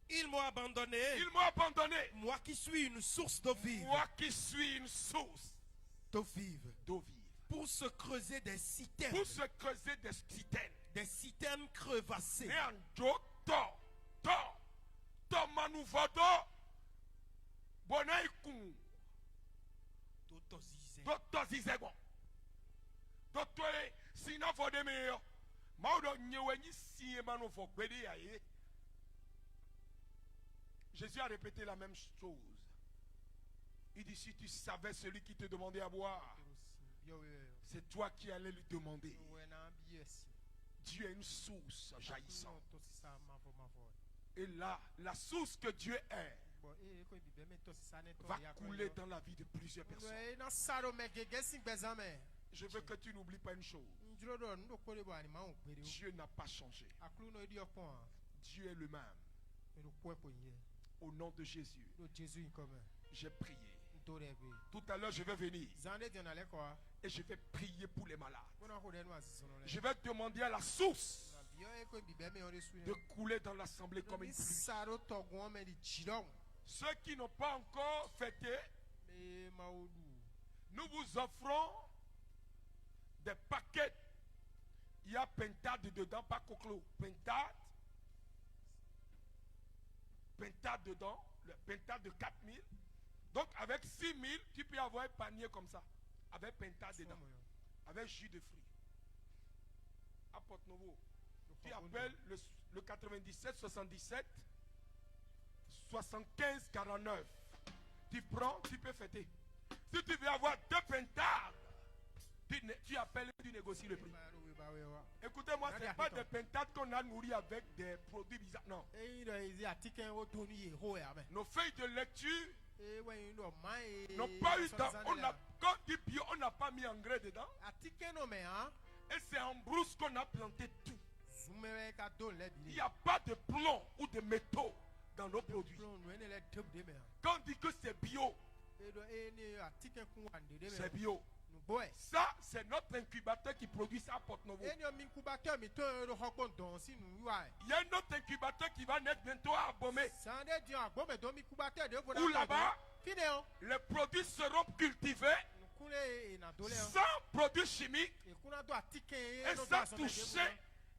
Ils m'ont abandonné. Moi qui suis une source d'eau vive. D'eau vive. Pour se creuser des citernes. Des citernes crevassées. Jésus a répété la même chose. Il dit, si tu savais celui qui te demandait à boire, c'est toi qui allais lui demander. Dieu est une source jaillissante. Et là, la source que Dieu est va couler dans la vie de plusieurs personnes. Je veux que tu n'oublies pas une chose. Dieu n'a pas changé. Dieu est le même. Au nom de Jésus, j'ai prié. Tout à l'heure, je vais venir et je vais prier pour les malades. Je vais demander à la source de couler dans l'assemblée comme une pluie. Ceux qui n'ont pas encore fêté, nous vous offrons des paquets. Il y a pentade dedans, pas coclo. Pentade dedans, le pentade de 4000. Donc avec 6000, tu peux avoir un panier comme ça. Avec pentade dedans. Avec jus de fruits. À Porte-Nouveau. Tu appelles le 97 77 75 49. Tu prends, tu peux fêter. Si tu veux avoir 2 pentades, tu appelles et tu négocies le prix. Écoutez-moi, ce n'est pas des pentades qu'on a nourries avec des produits bizarres. Non. Nos feuilles de lecture n'ont pas eu dans. Quand dit bio, on n'a pas mis engrais dedans. Et c'est en brousse qu'on a planté tout. Il n'y a pas de plomb ou de métaux dans nos produits. Quand on dit que c'est bio, c'est bio. Ça, c'est notre incubateur qui produit ça à Porte-Nouveau. Il y a un autre incubateur qui va naître bientôt à Abomey. Où là-bas, les produits seront cultivés sans produits chimiques et sans toucher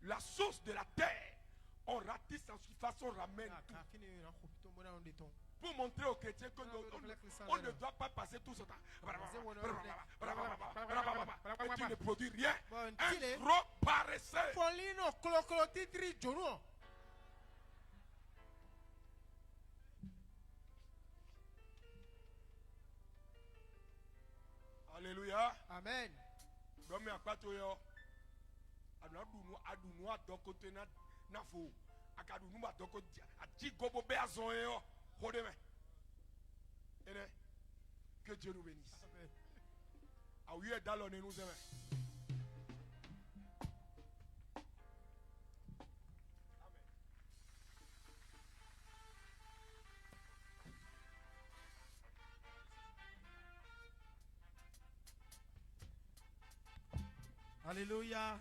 la source de la terre. On ratisse en surface, on ramène tout. Pour montrer aux chrétiens qu'on ne doit pas passer tout ce temps. Et tu ne produis rien. Un gros paresseux. Alléluia. Amen. Que Dieu nous bénisse. Alléluia.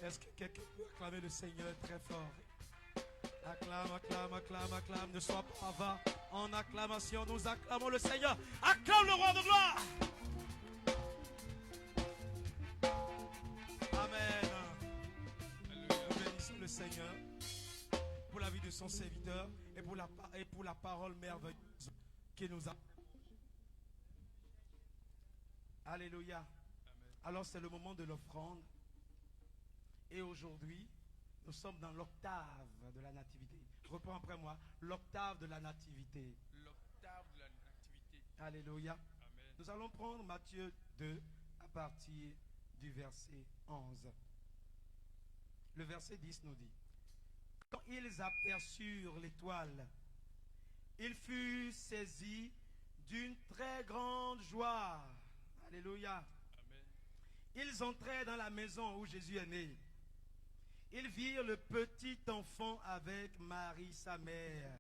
Est-ce que quelqu'un peut acclamer le Seigneur très fort? Acclame, acclame, acclame, acclame. Ne sois pas avare. En acclamation, nous acclamons le Seigneur. Acclame le roi de gloire. Amen. Nous bénissons le Seigneur pour la vie de son serviteur et pour la parole merveilleuse qu'il nous a. Alléluia. Alors c'est le moment de l'offrande. Et aujourd'hui, nous sommes dans l'octave de la nativité. Reprends après moi, l'octave de la nativité. L'octave de la nativité. Alléluia. Amen. Nous allons prendre Matthieu 2 à partir du verset 11. Le verset 10 nous dit: quand ils aperçurent l'étoile, ils furent saisis d'une très grande joie. Alléluia. Amen. Ils entrèrent dans la maison où Jésus est né. Ils virent le petit enfant avec Marie, sa mère.